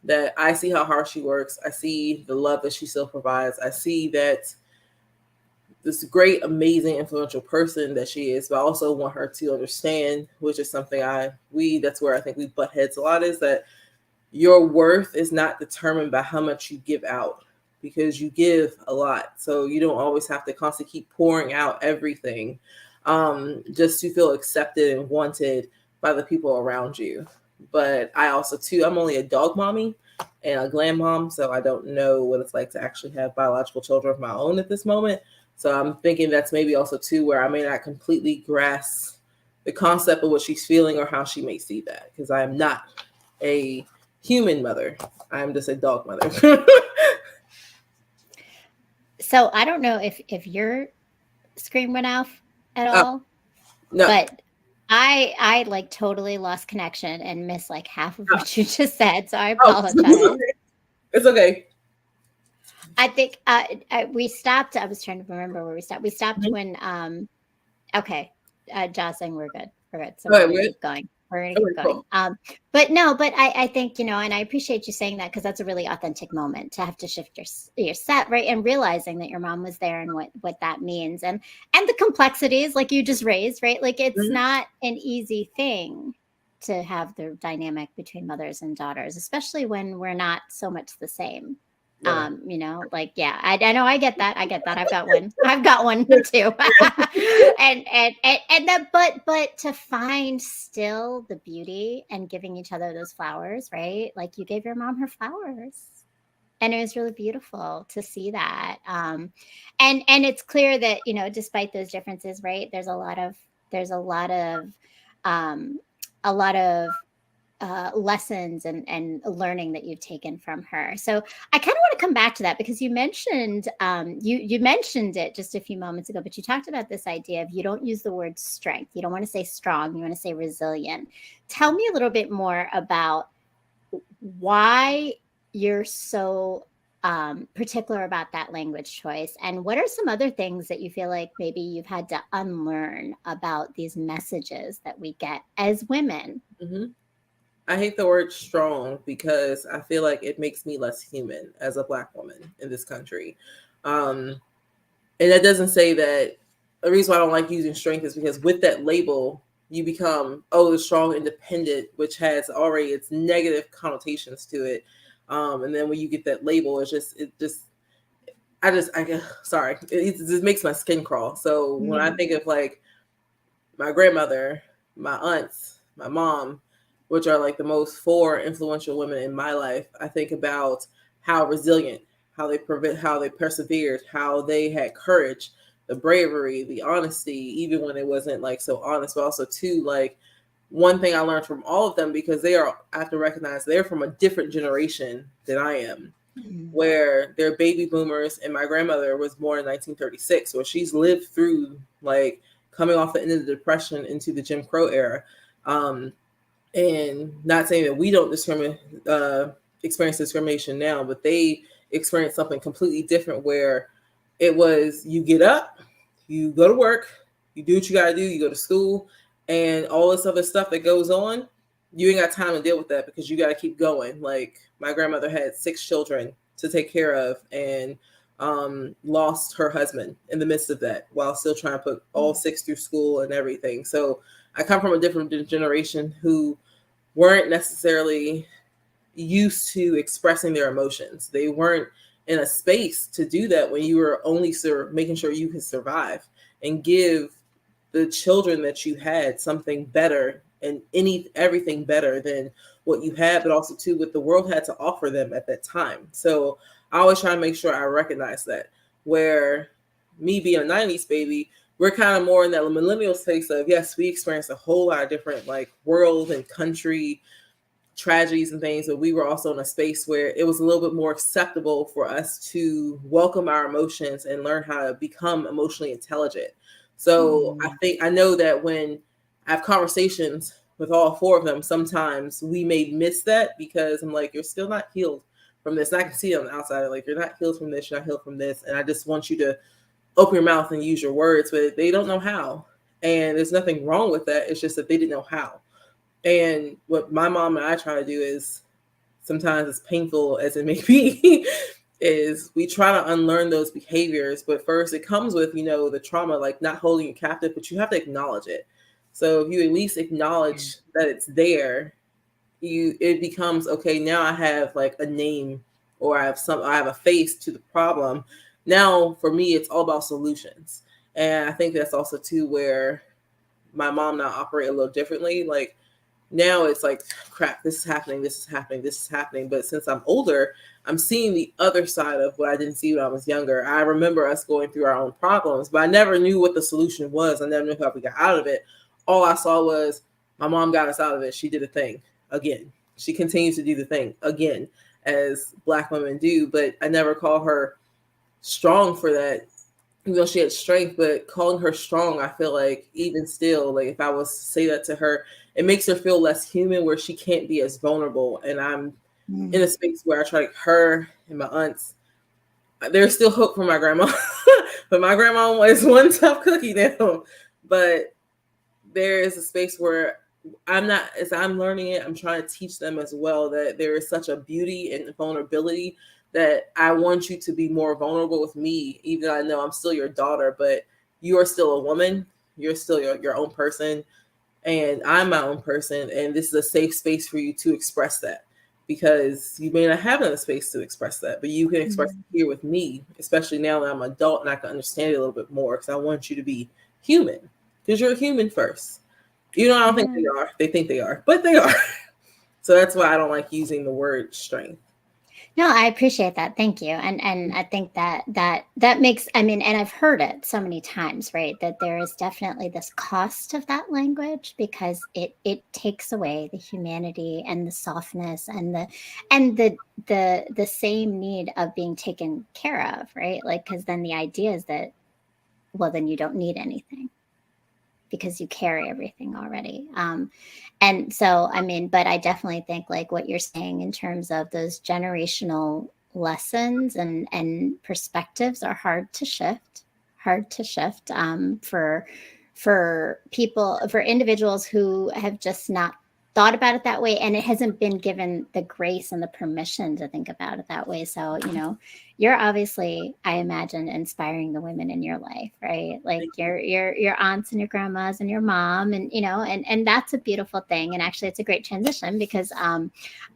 That I see how hard she works. I see the love that she still provides. I see that this great, amazing, influential person that she is, but I also want her to understand, which is something that's where I think we butt heads a lot, is that your worth is not determined by how much you give out, because you give a lot. So you don't always have to constantly keep pouring out everything just to feel accepted and wanted by the people around you. But I also, too, I'm only a dog mommy and a glam mom, so I don't know what it's like to actually have biological children of my own at this moment. So I'm thinking that's maybe also, too, where I may not completely grasp the concept of what she's feeling or how she may see that, because I am not a human mother. I'm just a dog mother. So I don't know if your screen went off at Oh, all, no. but I like totally lost connection and missed like half of Oh, what you just said. So I oh, apologize. it's okay. I think we stopped. I was trying to remember where we stopped. We stopped Mhm. when okay, Jocelyn, we're good. We're good. So Go we're ahead, gonna good. keep going. We're gonna keep Okay, going. cool. But no, but I think, and I appreciate you saying that, because that's a really authentic moment to have to shift your set, right, and realizing that your mom was there and what that means, and the complexities like you just raised, right? Like it's Mhm. not an easy thing to have the dynamic between mothers and daughters, especially when we're not so much the same. Yeah. Like, yeah, I know, I get that, I've got one too. And that, but to find still the beauty and giving each other those flowers, right? Like you gave your mom her flowers, and it was really beautiful to see that. And it's clear that, despite those differences, right, there's um a lot of lessons and learning that you've taken from her. So I kind of want to come back to that, because you mentioned, you mentioned it just a few moments ago, but you talked about this idea of, you don't use the word strength. You don't want to say strong. You want to say resilient. Tell me a little bit more about why you're so particular about that language choice, and what are some other things that you feel like maybe you've had to unlearn about these messages that we get as women. Hmm. I hate the word strong because I feel like it makes me less human as a Black woman in this country. Um, and that doesn't say that. The reason why I don't like using strength is because with that label, you become, oh, the strong independent, which has already its negative connotations to it. And then when you get that label, I get, sorry, it just makes my skin crawl. So when I Mhm. think of like my grandmother, my aunts, my mom, which are like the most four influential women in my life, I think about how resilient, how they persevered, how they had courage, the bravery, the honesty, even when it wasn't like so honest, but also too like one thing I learned from all of them, because I have to recognize they're from a different generation than I am, Mhm. where they're baby boomers, and my grandmother was born in 1936, so she's lived through like coming off the end of the Depression into the Jim Crow era. Um, and not saying that we don't experience discrimination now, but they experienced something completely different, where it was you get up, you go to work, you do what you got to do, you go to school, and all this other stuff that goes on, you ain't got time to deal with that because you got to keep going. Like my grandmother had 6 children to take care of, and lost her husband in the midst of that while still trying to put all 6 through school and everything. So I come from a different generation who weren't necessarily used to expressing their emotions. They weren't in a space to do that when you were only making sure you could survive and give the children that you had something better and everything better than what you had, but also too what the world had to offer them at that time. So I always try to make sure I recognize that, where me being a 90s baby, we're kind of more in that millennial space of, yes, we experienced a whole lot of different like world and country tragedies and things, but we were also in a space where it was a little bit more acceptable for us to welcome our emotions and learn how to become emotionally intelligent. So Mm. I know that when I have conversations with all four of them, sometimes we may miss that because I'm like, you're still not healed from this. And I can see it on the outside, like, you're not healed from this, you're not healed from this. And I just want you to open your mouth and use your words, but they don't know how. And there's nothing wrong with that. It's just that they didn't know how. And what my mom and I try to do is, sometimes as painful as it may be, is we try to unlearn those behaviors. But first, it comes with, the trauma, like not holding you captive, but you have to acknowledge it. So if you at least acknowledge that it's there, it becomes okay. Now I have like a name, or I have a face to the problem. Now for me, it's all about solutions. And I think that's also too where my mom and I operate a little differently. Like, now it's like, crap, this is happening, this is happening, this is happening. But since I'm older, I'm seeing the other side of what I didn't see when I was younger. I remember us going through our own problems, but I never knew what the solution was. I never knew how we got out of it. All I saw was my mom got us out of it. She did a thing again. She continues to do the thing again, as Black women do. But I never call her strong for that, even though she had strength. But calling her strong, I feel like even still, like if I was to say that to her, it makes her feel less human, where she can't be as vulnerable. And I'm in a Mm. space where I try, like, her and my aunts, there's still hope for my grandma, but my grandma is one tough cookie now. But there is a space where I'm not, as I'm learning it, I'm trying to teach them as well that there is such a beauty and vulnerability, that I want you to be more vulnerable with me, even though I know I'm still your daughter, but you are still a woman. You're still your own person, and I'm my own person. And this is a safe space for you to express that, because you may not have another space to express that, but you can express it Mm. here with me, especially now that I'm an adult and I can understand it a little bit more, because I want you to be human, because you're a human first. I don't think Yeah. they are. They think they are, but they are. So that's why I don't like using the word strength. No, I appreciate that. Thank you. And I think that makes, I mean, and I've heard it so many times, right? That there is definitely this cost of that language, because it takes away the humanity and the softness and the same need of being taken care of, right? Like, because then the idea is that, well, then you don't need anything because you carry everything already. And so, I mean, but I definitely think like what you're saying in terms of those generational lessons and perspectives are hard to shift for people, for individuals who have just not thought about it that way, and it hasn't been given the grace and the permission to think about it that way. So, you're obviously, I imagine, inspiring the women in your life, right? Like your aunts and your grandmas and your mom, and and that's a beautiful thing. And actually, it's a great transition, because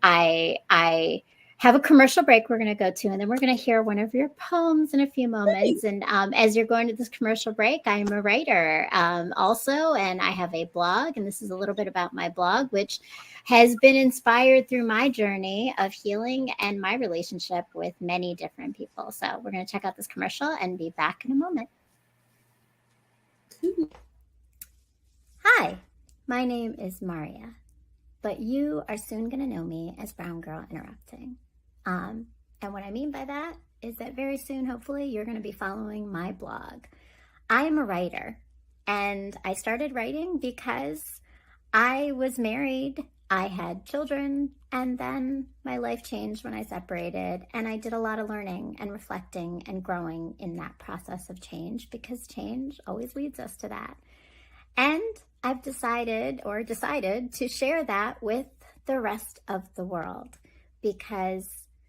I have a commercial break we're going to go to, and then we're going to hear one of your poems in a few moments. And as you're going to this commercial break, I am a writer also, and I have a blog, and this is a little bit about my blog, which has been inspired through my journey of healing and my relationship with many different people. So we're going to check out this commercial and be back in a moment. Hi, my name is Maria, but you are soon going to know me as Brown Girl Interrupting. And what I mean by that is that very soon, hopefully, you're going to be following my blog. I am a writer, and I started writing because I was married, I had children, and then my life changed when I separated. And I did a lot of learning and reflecting and growing in that process of change, because change always leads us to that. And I've decided to share that with the rest of the world, because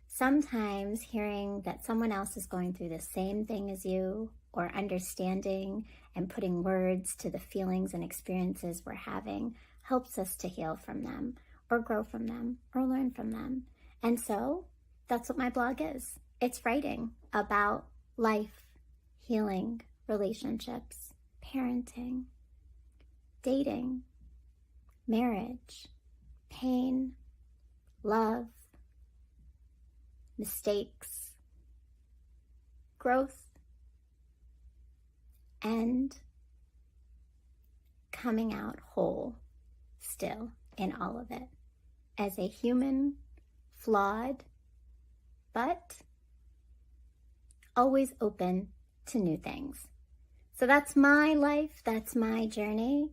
sometimes hearing that someone else is going through the same thing as you, or understanding and putting words to the feelings and experiences we're having, helps us to heal from them, or grow from them, or learn from them. And so that's what my blog is. It's writing about life, healing, relationships, parenting, dating, marriage, pain, love, mistakes, growth, and coming out whole still in all of it as a human, flawed, but always open to new things. So that's my life, that's my journey,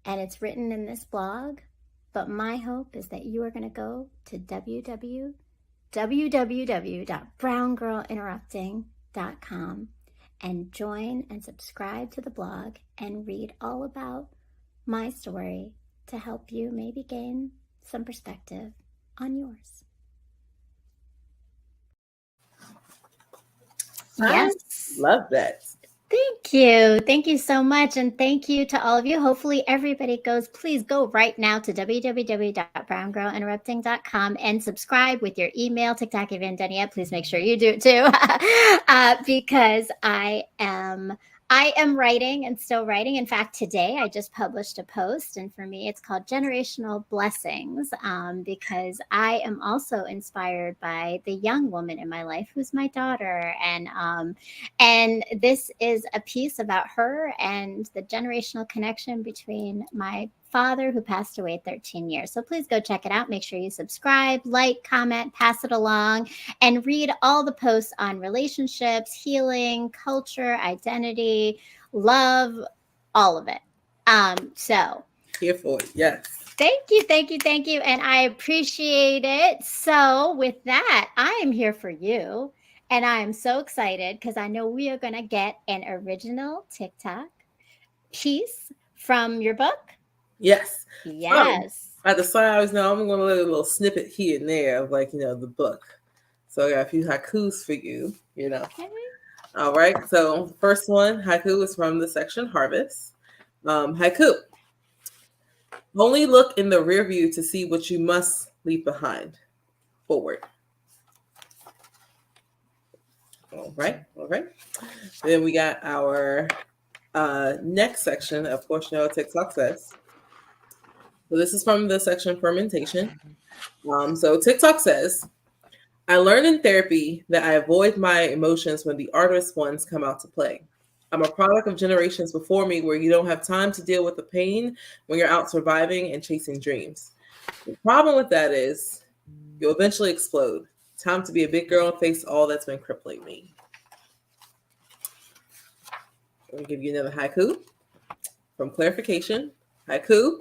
and it's written in this blog. But my hope is that you are going to go to www.browngirlinterrupting.com and join and subscribe to the blog and read all about my story to help you maybe gain some perspective on yours. Yes. Love that. Thank you. Thank you so much. And thank you to all of you. Hopefully, everybody goes, please go right now to www.browngirlinterrupting.com and subscribe with your email. TikTok, if you haven't done yet, please make sure you do it too. Because I am writing and still writing. In fact, today I just published a post, and for me, it's called Generational Blessings, because I am also inspired by the young woman in my life who's my daughter. And this is a piece about her and the generational connection between my father, who passed away 13 years. So please go check it out. Make sure you subscribe, like, comment, pass it along, and read all the posts on relationships, healing, culture, identity, love, all of it. So here for it. Yes. Thank you, thank you, thank you. And I appreciate it. So with that, I am here for you. And I am so excited because I know we are going to get an original TikTok piece from your book. Yes. Yes. At the side, I always know I'm going to let a little snippet here and there of the book. So I got a few haikus for you, Okay. All right. So first one, haiku is from the section Harvest. Haiku. Only look in the rear view to see what you must leave behind. Forward. All right. Then we got our next section, of course, TikTok says. So this is from the section Fermentation. So TikTok says, I learned in therapy that I avoid my emotions when the artist ones come out to play. I'm a product of generations before me where you don't have time to deal with the pain when you're out surviving and chasing dreams. The problem with that is you'll eventually explode. Time to be a big girl and face all that's been crippling me. I'll give you another haiku from Clarification. Haiku.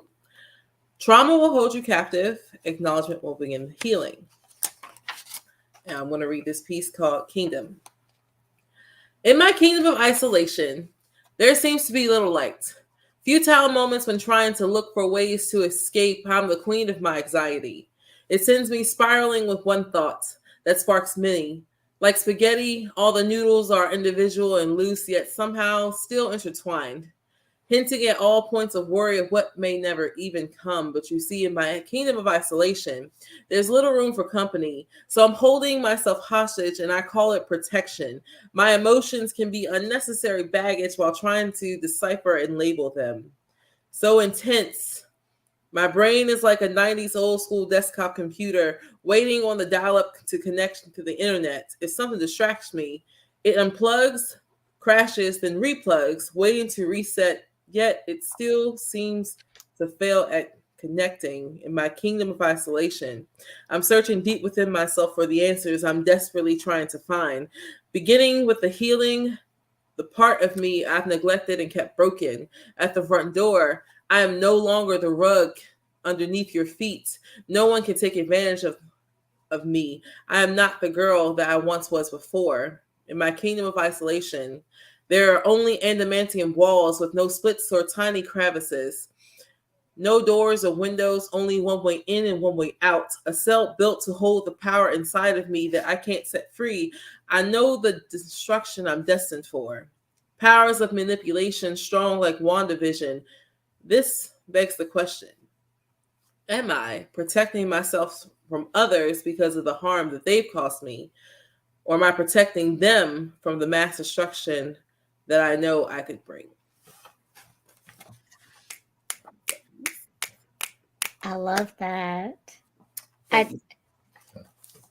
Trauma will hold you captive. Acknowledgement will begin healing. And I'm going to read this piece called Kingdom. In my kingdom of isolation, there seems to be little light. Futile moments when trying to look for ways to escape. I'm the queen of my anxiety. It sends me spiraling with one thought that sparks many. Like spaghetti, all the noodles are individual and loose, yet somehow still intertwined, hinting at all points of worry of what may never even come. But you see, in my kingdom of isolation, there's little room for company. So I'm holding myself hostage, and I call it protection. My emotions can be unnecessary baggage while trying to decipher and label them. So intense. My brain is like a 90s old school desktop computer waiting on the dial-up to connection to the internet. If something distracts me, it unplugs, crashes, then replugs, waiting to reset, yet it still seems to fail at connecting. In my kingdom of isolation, I'm searching deep within myself for the answers I'm desperately trying to find, beginning with the healing, the part of me I've neglected and kept broken. At the front door, I am no longer the rug underneath your feet. No one can take advantage of me. I am not the girl that I once was before. In my kingdom of isolation, there are only adamantium walls with no splits or tiny crevices. No doors or windows, only one way in and one way out. A cell built to hold the power inside of me that I can't set free. I know the destruction I'm destined for. Powers of manipulation strong like WandaVision. This begs the question, am I protecting myself from others because of the harm that they've caused me? Or am I protecting them from the mass destruction that I know I could bring? I love that. Thank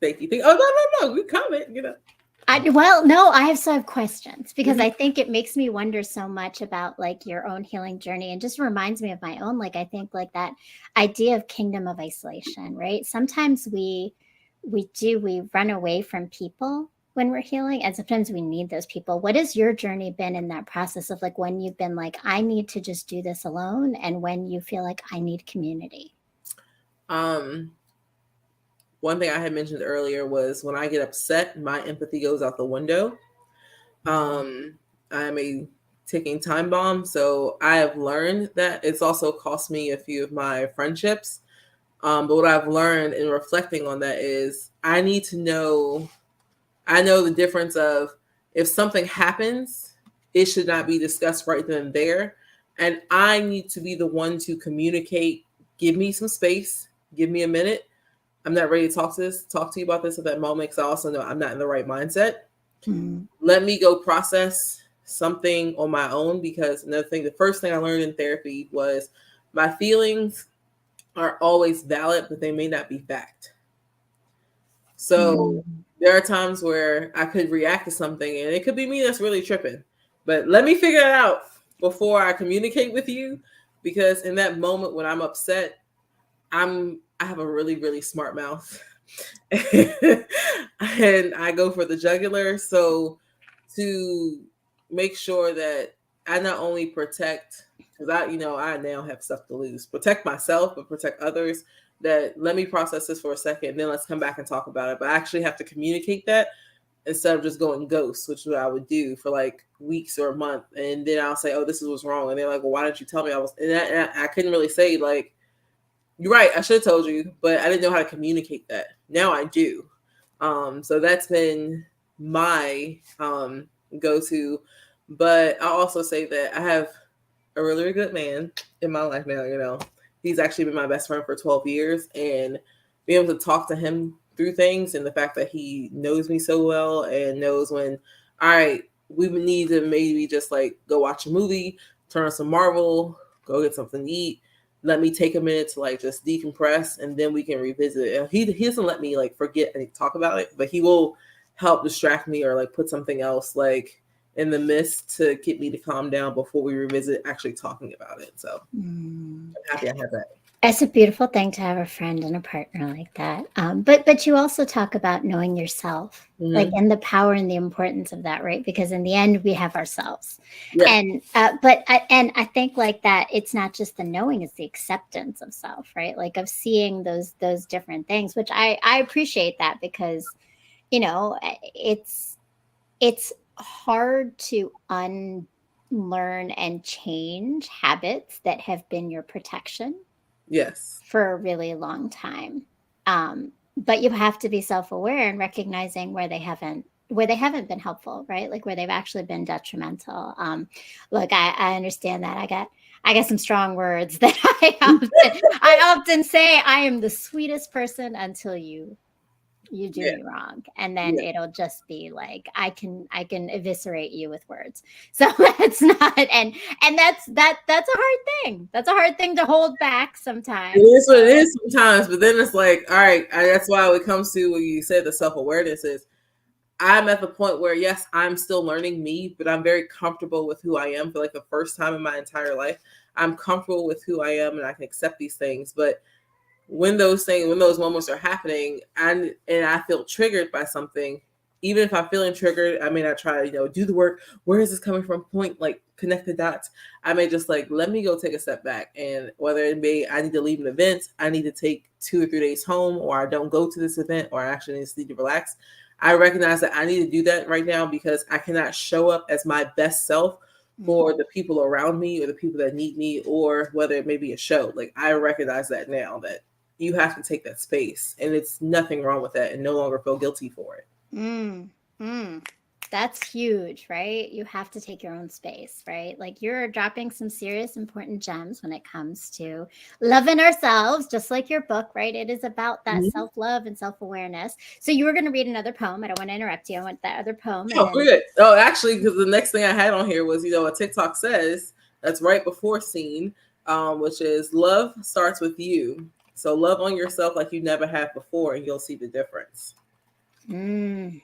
you. Oh, no. We comment, No, I have questions because I think it makes me wonder so much about like your own healing journey, and just reminds me of my own. Like, I think like that idea of kingdom of isolation, right? Sometimes we run away from people when we're healing, and sometimes we need those people. What has your journey been in that process of like when you've been like, I need to just do this alone, and when you feel like I need community? Um, One thing I had mentioned earlier was when I get upset, my empathy goes out the window. I'm a ticking time bomb, so I have learned that it's also cost me a few of my friendships. But what I've learned in reflecting on that is I know the difference of if something happens, it should not be discussed right then and there. And I need to be the one to communicate, give me some space, give me a minute. I'm not ready to talk to you about this at that moment because I also know I'm not in the right mindset. Mm. Let me go process something on my own because another thing, the first thing I learned in therapy was my feelings are always valid, but they may not be fact. So Mm. there are times where I could react to something and it could be me that's really tripping. But let me figure it out before I communicate with you because in that moment when I'm upset, I have a really, really smart mouth. And I go for the jugular. So to make sure that I not only protect, because I now have stuff to lose, protect myself, but protect others. That let me process this for a second, and then let's come back and talk about it. But I actually have to communicate that instead of just going ghost, which is what I would do for like weeks or a month, and then I'll say, "Oh, this is what's wrong," and they're like, "Well, why didn't you tell me?" I couldn't really say like, "You're right, I should have told you," but I didn't know how to communicate that. Now I do. So that's been my go-to. But I'll also say that I have a really, really good man in my life now. He's actually been my best friend for 12 years, and being able to talk to him through things, and the fact that he knows me so well and knows when, all right, we would need to maybe just like go watch a movie, turn on some Marvel, go get something to eat. Let me take a minute to like just decompress, and then we can revisit it. And he doesn't let me like forget and talk about it, but he will help distract me or like put something else like in the midst to get me to calm down before we revisit actually talking about it. So Mm. I'm happy I have that. It's a beautiful thing to have a friend and a partner like that. But you also talk about knowing yourself, like, Mm-hmm. and the power and the importance of that, right? Because in the end, we have ourselves. Yeah. And I think like that, it's not just the knowing; it's the acceptance of self, right? Like of seeing those different things, which I appreciate that because it's hard to unlearn and change habits that have been your protection Yes. for a really long time. But you have to be self-aware and recognizing where they haven't been helpful, right? Like where they've actually been detrimental. Look, I understand that. I got some strong words that I often say I am the sweetest person until you do Yeah. me wrong, and then Yeah. it'll just be like I can eviscerate you with words. So that's not, and that's a hard thing. That's a hard thing to hold back It sometimes. is what it is sometimes, but then it's like, all right, that's why when it comes to what you said, the self awareness is I'm at the point where yes, I'm still learning me, but I'm very comfortable with who I am for like the first time in my entire life. I'm comfortable with who I am and I can accept these things. But when those moments are happening, and I feel triggered by something, even if I'm feeling triggered, I may not try to do the work. Where is this coming from? Point like connect the dots. I may just like let me go take a step back, and whether it be I need to leave an event, I need to take 2 or 3 days home, or I don't go to this event, or I actually need to relax. I recognize that I need to do that right now because I cannot show up as my best self Mm. for the people around me or the people that need me, or whether it may be a show. Like I recognize that now that you have to take that space, and it's nothing wrong with that, and no longer feel guilty for it. Mm, mm. That's huge, right? You have to take your own space, right? Like you're dropping some serious important gems when it comes to loving ourselves, just like your book, right? It is about that Mhm. self-love and self-awareness. So you were going to read another poem. I don't want to interrupt you. I want that other poem, and Oh, then good. Oh, actually, because the next thing I had on here was, a TikTok says that's right before scene, which is love starts with you. So love on yourself like you never have before, and you'll see the difference. mm,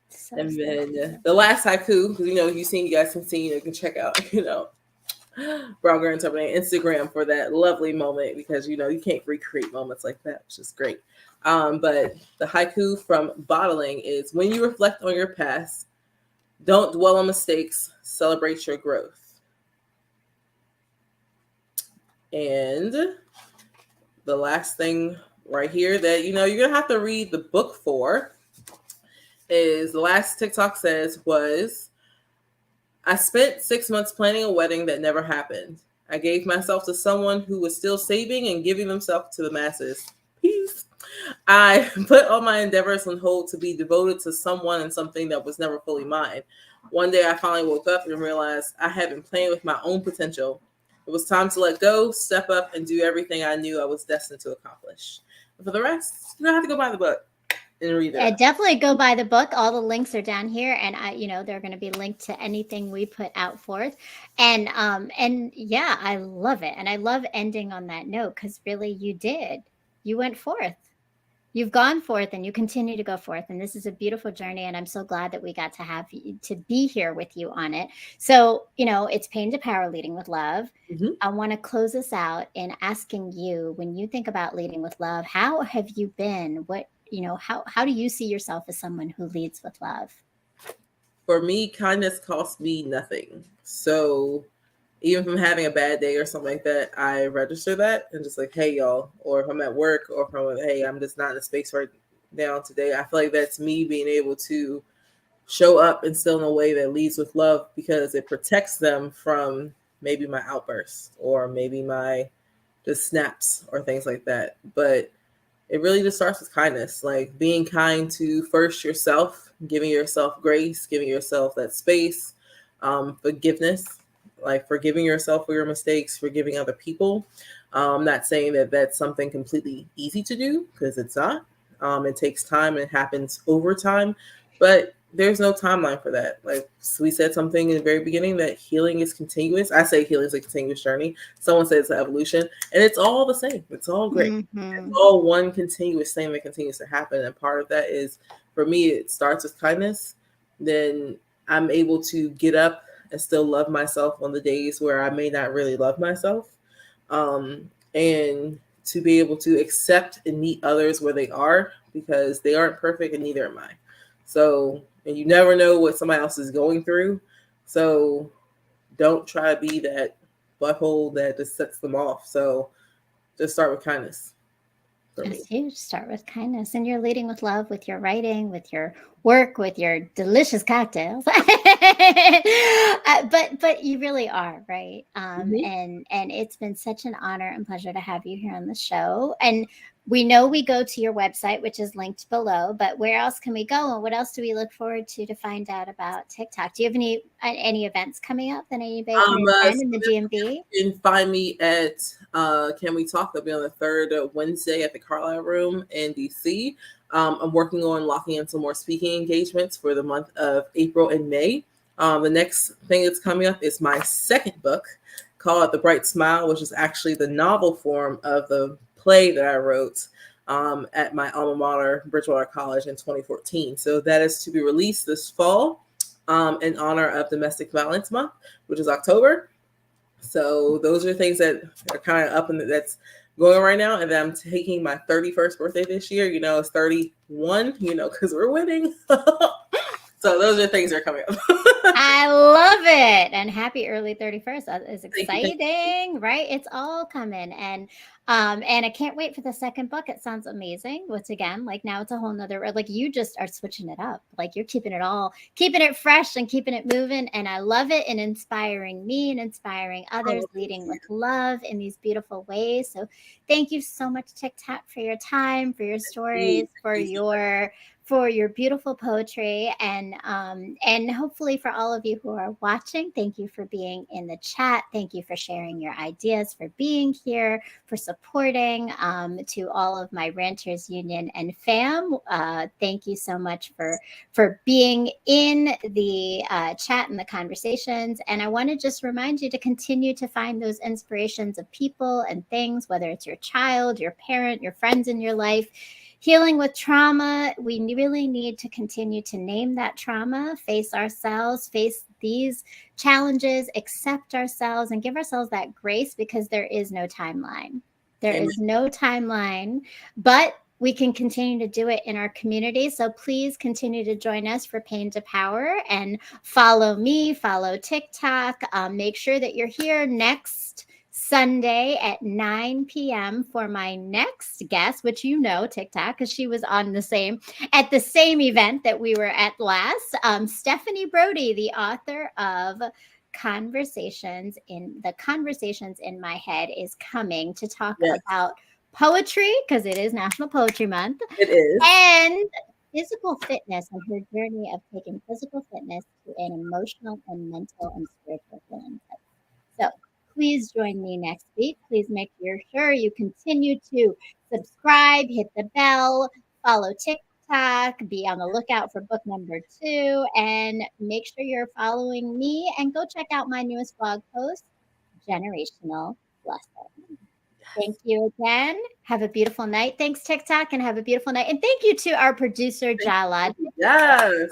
so And then so. the last haiku, because you guys can see, you can check out, Brown Girl Interpreting Instagram for that lovely moment because you can't recreate moments like that, which is great. But the haiku from Bottling is when you reflect on your past, don't dwell on mistakes, celebrate your growth. And the last thing right here that you're gonna have to read the book for is the last TikTok says was I spent 6 months planning a wedding that never happened. I gave myself to someone who was still saving and giving themselves to the masses. Peace. I put all my endeavors on hold to be devoted to someone and something that was never fully mine. One day I finally woke up and realized I had been playing with my own potential. It was time to let go, step up, and do everything I knew I was destined to accomplish. And for the rest, you don't have to go buy the book and read the rest. Definitely go buy the book. All the links are down here, and they're going to be linked to anything we put out forth. And yeah, I love it, and I love ending on that note because really, you did. You went forth. You've gone forth, and you continue to go forth, and this is a beautiful journey. And I'm so glad that we got to have you to be here with you on it. So it's Pain to Power, leading with love. Mm-hmm. I want to close this out in asking you, when you think about leading with love, how have you been? How do you see yourself as someone who leads with love? For me, kindness costs me nothing. So even if I'm having a bad day or something like that, I register that and just like, hey, y'all. Or if I'm at work or if I'm, hey, I'm just not in a space right now today. I feel like that's me being able to show up and still in a way that leads with love because it protects them from maybe my outbursts or maybe my just snaps or things like that. But it really just starts with kindness, like being kind to first yourself, giving yourself grace, giving yourself that space, forgiveness, like forgiving yourself for your mistakes, forgiving other people. I'm not saying that that's something completely easy to do because it's not. It takes time and happens over time, but there's no timeline for that. Like we said something in the very beginning that healing is continuous. I say healing is a continuous journey. Someone says evolution, and it's all the same. It's all great. It's Mm-hmm. all one continuous thing that continues to happen. And part of that is, for me, it starts with kindness. Then I'm able to get up and still love myself on the days where I may not really love myself. And to be able to accept and meet others where they are because they aren't perfect and neither am I. So, and you never know what somebody else is going through. So don't try to be that butthole that just sets them off. So just start with kindness for me. That's huge. Start with kindness. And you're leading with love with your writing, with your work, with your delicious cocktails. But you really are, right? Mm-hmm. And it's been such an honor and pleasure to have you here on the show. And we know we go to your website, which is linked below, but where else can we go? And what else do we look forward to find out about TikTok? Do you have any events coming up that anybody can So attend in the DMV? you can find me at Can We Talk? I'll be on the third Wednesday at the Carlisle Room in DC. I'm working on locking in some more speaking engagements for the month of April and May. The next thing that's coming up is my second book called The Bright Smile, which is actually the novel form of the play that I wrote at my alma mater, Bridgewater College, in 2014. So that is to be released this fall in honor of Domestic Violence Month, which is October. So those are things that are kind of up and that's going right now. And then I'm taking my 31st birthday this year. It's 31, because we're winning. So those are things that are coming up. I love it. And happy early 31st. That is Thank you. exciting, right? It's all coming. And I can't wait for the second book. It sounds amazing. Once again, like now it's a whole nother, like you just are switching it up. Like you're keeping it fresh and keeping it moving. And I love it, and inspiring me and inspiring others, Oh, thank leading you. with love in these beautiful ways. So thank you so much, TikTok, for your time, for your stories, Thank you so much. for your beautiful poetry, and hopefully for all of you who are watching, thank you for being in the chat. Thank you for sharing your ideas, for being here, for supporting. To all of my Ranters Union and fam, thank you so much for being in the chat and the conversations. And I want to just remind you to continue to find those inspirations of people and things, whether it's your child, your parent, your friends in your life. healing with trauma, we really need to continue to name that trauma, face ourselves, face these challenges, accept ourselves, and give ourselves that grace because there is no timeline. There Amen. is no timeline, but we can continue to do it in our community. So please continue to join us for Pain to Power and follow me, follow TikTok. Make sure that you're here next Sunday at 9 p.m. for my next guest, which you know, TikTok, because she was on the same at the same event that we were at last. Stephanie Brody, the author of Conversations in My Head, is coming to talk about poetry because it is National Poetry Month. It is. And physical fitness and her journey of taking physical fitness to an emotional and mental and spiritual healing. So please join me next week. Please make sure you continue to subscribe, hit the bell, follow TikTok, be on the lookout for book number 2, and make sure you're following me and go check out my newest blog post, Generational Blessing. Thank you again. Have a beautiful night. Thanks, TikTok, and have a beautiful night. And thank you to our producer, Jalad. Yes.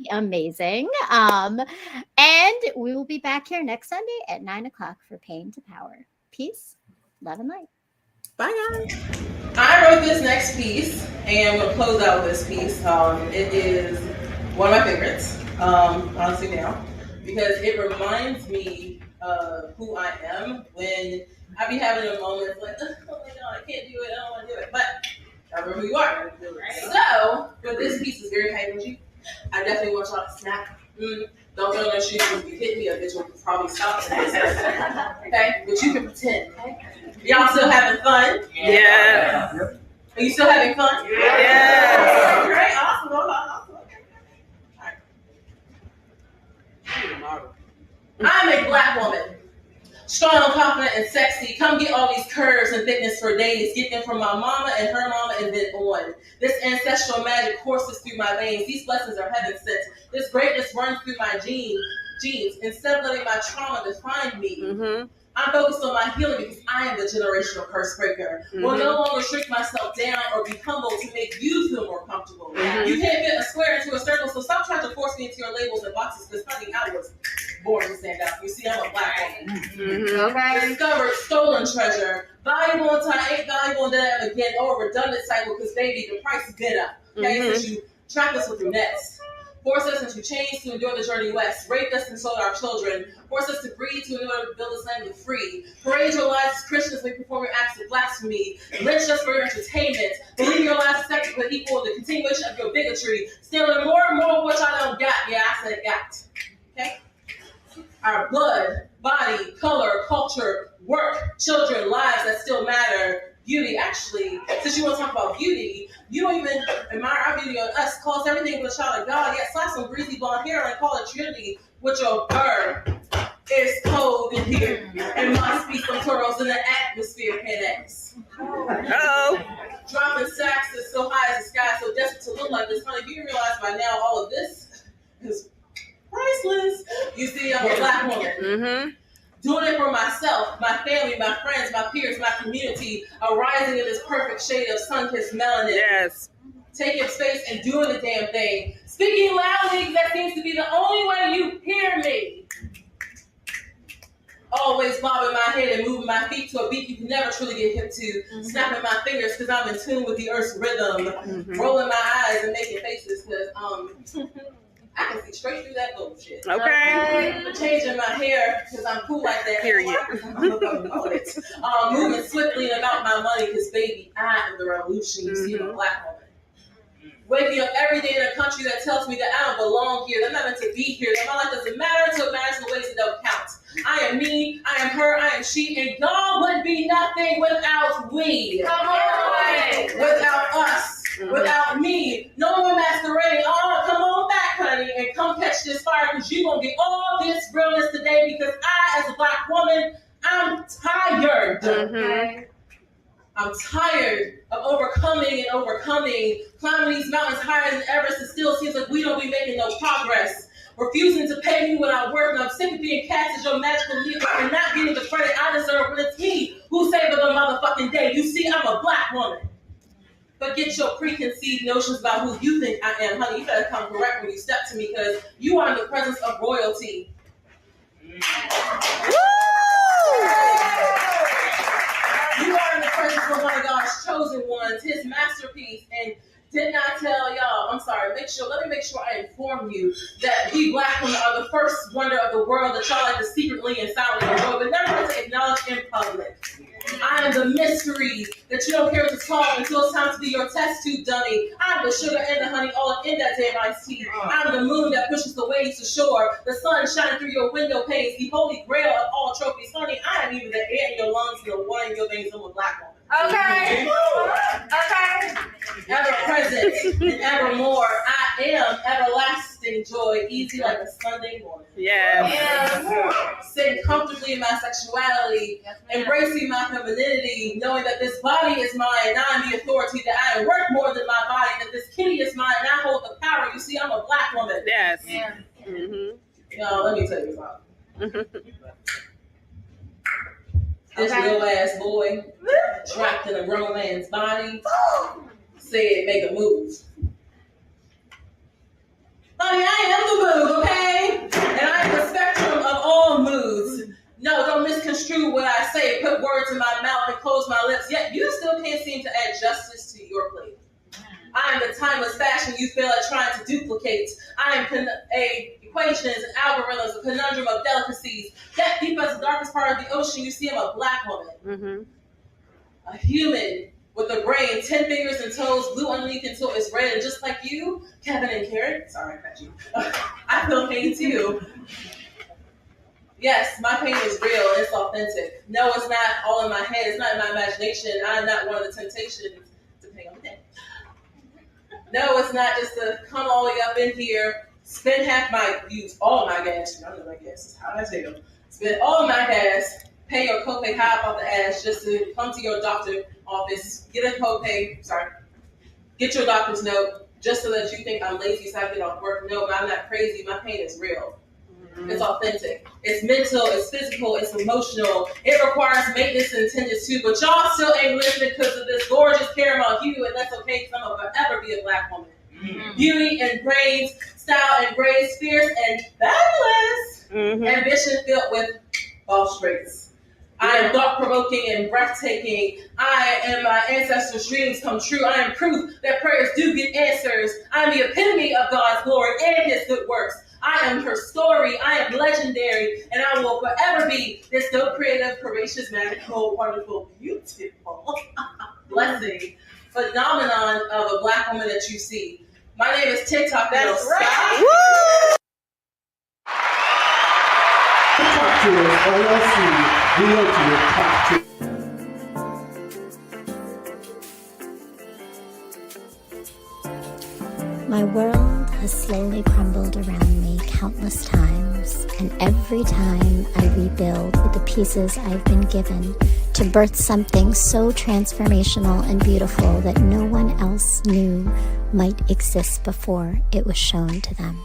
Amazing. And we will be back here next Sunday at 9 o'clock for Pain to Power. Peace, love, and light. Bye, guys. I wrote this next piece, and I'm going to close out with this piece. It is one of my favorites, honestly now, because it reminds me of who I am when I be having a moment like, oh my God, I can't do it, I don't want to do it. But I remember who you are. Right. So, but this piece is very high energy. I definitely want y'all to snap. Don't throw no shoes. If you hit me, a bitch will probably stop. Okay? But you can pretend. Okay? Y'all still having fun? Yeah. Are you still having fun? Yeah. Great. Awesome. Awesome. All right. I'm a black woman. Strong, confident, and sexy. Come get all these curves and thickness for days. Get them from my mama and her mama and then on. This ancestral magic courses through my veins. These blessings are heaven sent. This greatness runs through my genes. Instead of letting my trauma define me, I'm focused on my healing because I am the generational curse breaker. Will no longer shrink myself down or be humble to make you feel more comfortable. You can't fit a square into a circle, so stop trying to force me into your labels and boxes because, honey, I was born to stand out. You see, I'm a black woman. Okay. Discovered stolen treasure. Valuable until I ain't valuable and then I ever get or a redundant cycle because, baby, the price has been up. Okay, so you trap us with your nets. Force us into chains to endure the journey west. Rape us and sold our children. Force us to breed to in order to build this land of free. Parade your lives as Christians by performing acts of blasphemy. Lynch us for your entertainment. Believe your lives sex but equal the continuation of your bigotry. Stealing more and more of what y'all don't got. Yeah, I said got. Okay? Our blood, body, color, culture, work, children, lives that still matter. Beauty, actually, since you want to talk about beauty, you don't even admire our beauty on us. Call us everything but a child of God. Yet slap some greasy blonde hair and call it Trinity with your bird. It's cold in here and must be some turtles in the atmosphere, headaches. Dropping sacks is so high as the sky, so desperate to look like this. Honey, do you realize by now all of this is priceless? You see, I'm a black woman. Doing it for myself, my family, my friends, my peers, my community, arising in this perfect shade of sun-kissed melanin. Yes. Taking space and doing the damn thing. Speaking loudly, that seems to be the only way you hear me. Always bobbing my head and moving my feet to a beat you can never truly get hip to. Snapping my fingers because I'm in tune with the earth's rhythm. Rolling my eyes and making faces because I can see straight through that bullshit. Okay. Changing my hair because I'm cool like that. Period. Moving swiftly and about my money because, baby, I am the revolution. You see, I'm a black woman. Waking up every day in a country that tells me that I don't belong here, that I'm not meant to be here, that my life doesn't matter until it matters in the ways that don't count. I am me, I am her, I am she, and God would be nothing without we. Come on. Without us. Without me. No more masquerading. Oh, come on back, honey, and come catch this fire because you're going to get all this realness today because I, as a black woman, I'm tired. I'm tired of overcoming, climbing these mountains higher than Everest. It still seems like we don't be making no progress. Refusing to pay me what I work, and I'm sick of being cast as your magical leader and not getting the credit I deserve when it's me who saved the motherfucking day. You see, I'm a black woman. Forget your preconceived notions about who you think I am. Honey, you better come correct when you step to me because you are in the presence of royalty. You are in the presence of one of God's chosen ones, his masterpiece. And did not tell y'all, I'm sorry, let me make sure I inform you that we black women are the first wonder of the world that y'all like to secretly and silently enjoy, but never to acknowledge in public. I am the mystery that you don't care to talk until it's time to be your test tube dummy. I'm the sugar and the honey all in that damn iced tea. I'm the moon that pushes the waves to shore. The sun shining through your window panes, the holy grail of all trophies. Honey, I am even the air in your lungs and the water in your veins. I'm a black woman. Okay. Okay. Ever present and evermore. I am everlasting joy, easy like a Sunday morning. Yes. Sitting comfortably in my sexuality, embracing my femininity, knowing that this body is mine and I am the authority, that I am worth more than my body, that this kitty is mine and I hold the power. You see, I'm a black woman. Yes. Yeah. No, let me tell you something. This little ass boy trapped in a grown man's body said make a move. Honey, I am the move, okay? And I am the spectrum of all moods. No, don't misconstrue what I say. Put words in my mouth and close my lips. Yet you still can't seem to add justice to your plate. I am the timeless fashion you feel like trying to duplicate. I am equations and algorithms, a conundrum of delicacies. That deep as the darkest part of the ocean, you see I'm a black woman. A human with a brain, 10 fingers and toes, blue underneath until it's red. And just like you, Kevin and Karen, sorry, I cut you. I feel pain too. Yes, my pain is real and it's authentic. No, it's not all in my head. It's not in my imagination. I'm not one of the temptations, depending on the day. No, it's not just to come all the way up in here, spend use all my gas. I know my gas is how I tell. Spend all my gas, pay your copay high off the ass just to come to your doctor office, get a copay, get your doctor's note, just so that you think I'm lazy so I get off work. No, I'm not crazy. My pain is real. It's authentic. It's mental, it's physical, it's emotional. It requires maintenance and tendance too, but y'all still ain't listening because of this gorgeous caramel hue, and that's okay because I'm gonna forever be a black woman. Beauty and brains, style and grace, fierce and fabulous. Ambition filled with false traits. I am thought-provoking and breathtaking. I am my ancestors' dreams come true. I am proof that prayers do get answers. I am the epitome of God's glory and his good works. I am her story. I am legendary, and I will forever be this dope, creative, courageous, magical, wonderful, beautiful, blessing, phenomenon of a black woman that you see. My name is TikTok. That's right. Talk to us, LLC, Realty, Talk to My world has slowly crumbled around me countless times, and every time I rebuild with the pieces I've been given to birth something so transformational and beautiful that no one else knew might exist before it was shown to them.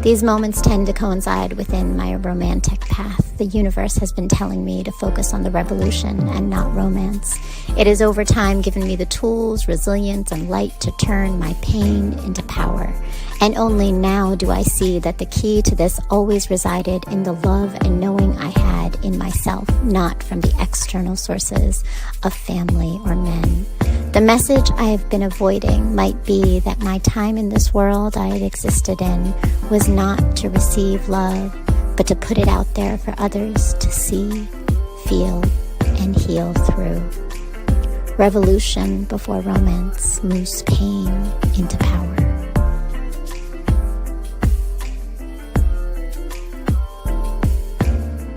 These moments tend to coincide within my romantic path. The universe has been telling me to focus on the revolution and not romance. It has over time given me the tools, resilience, and light to turn my pain into power. And only now do I see that the key to this always resided in the love and knowing I had in myself, not from the external sources of family or men. The message I have been avoiding might be that my time in this world I had existed in was not to receive love, but to put it out there for others to see, feel, and heal through. Revolution before romance moves pain into power.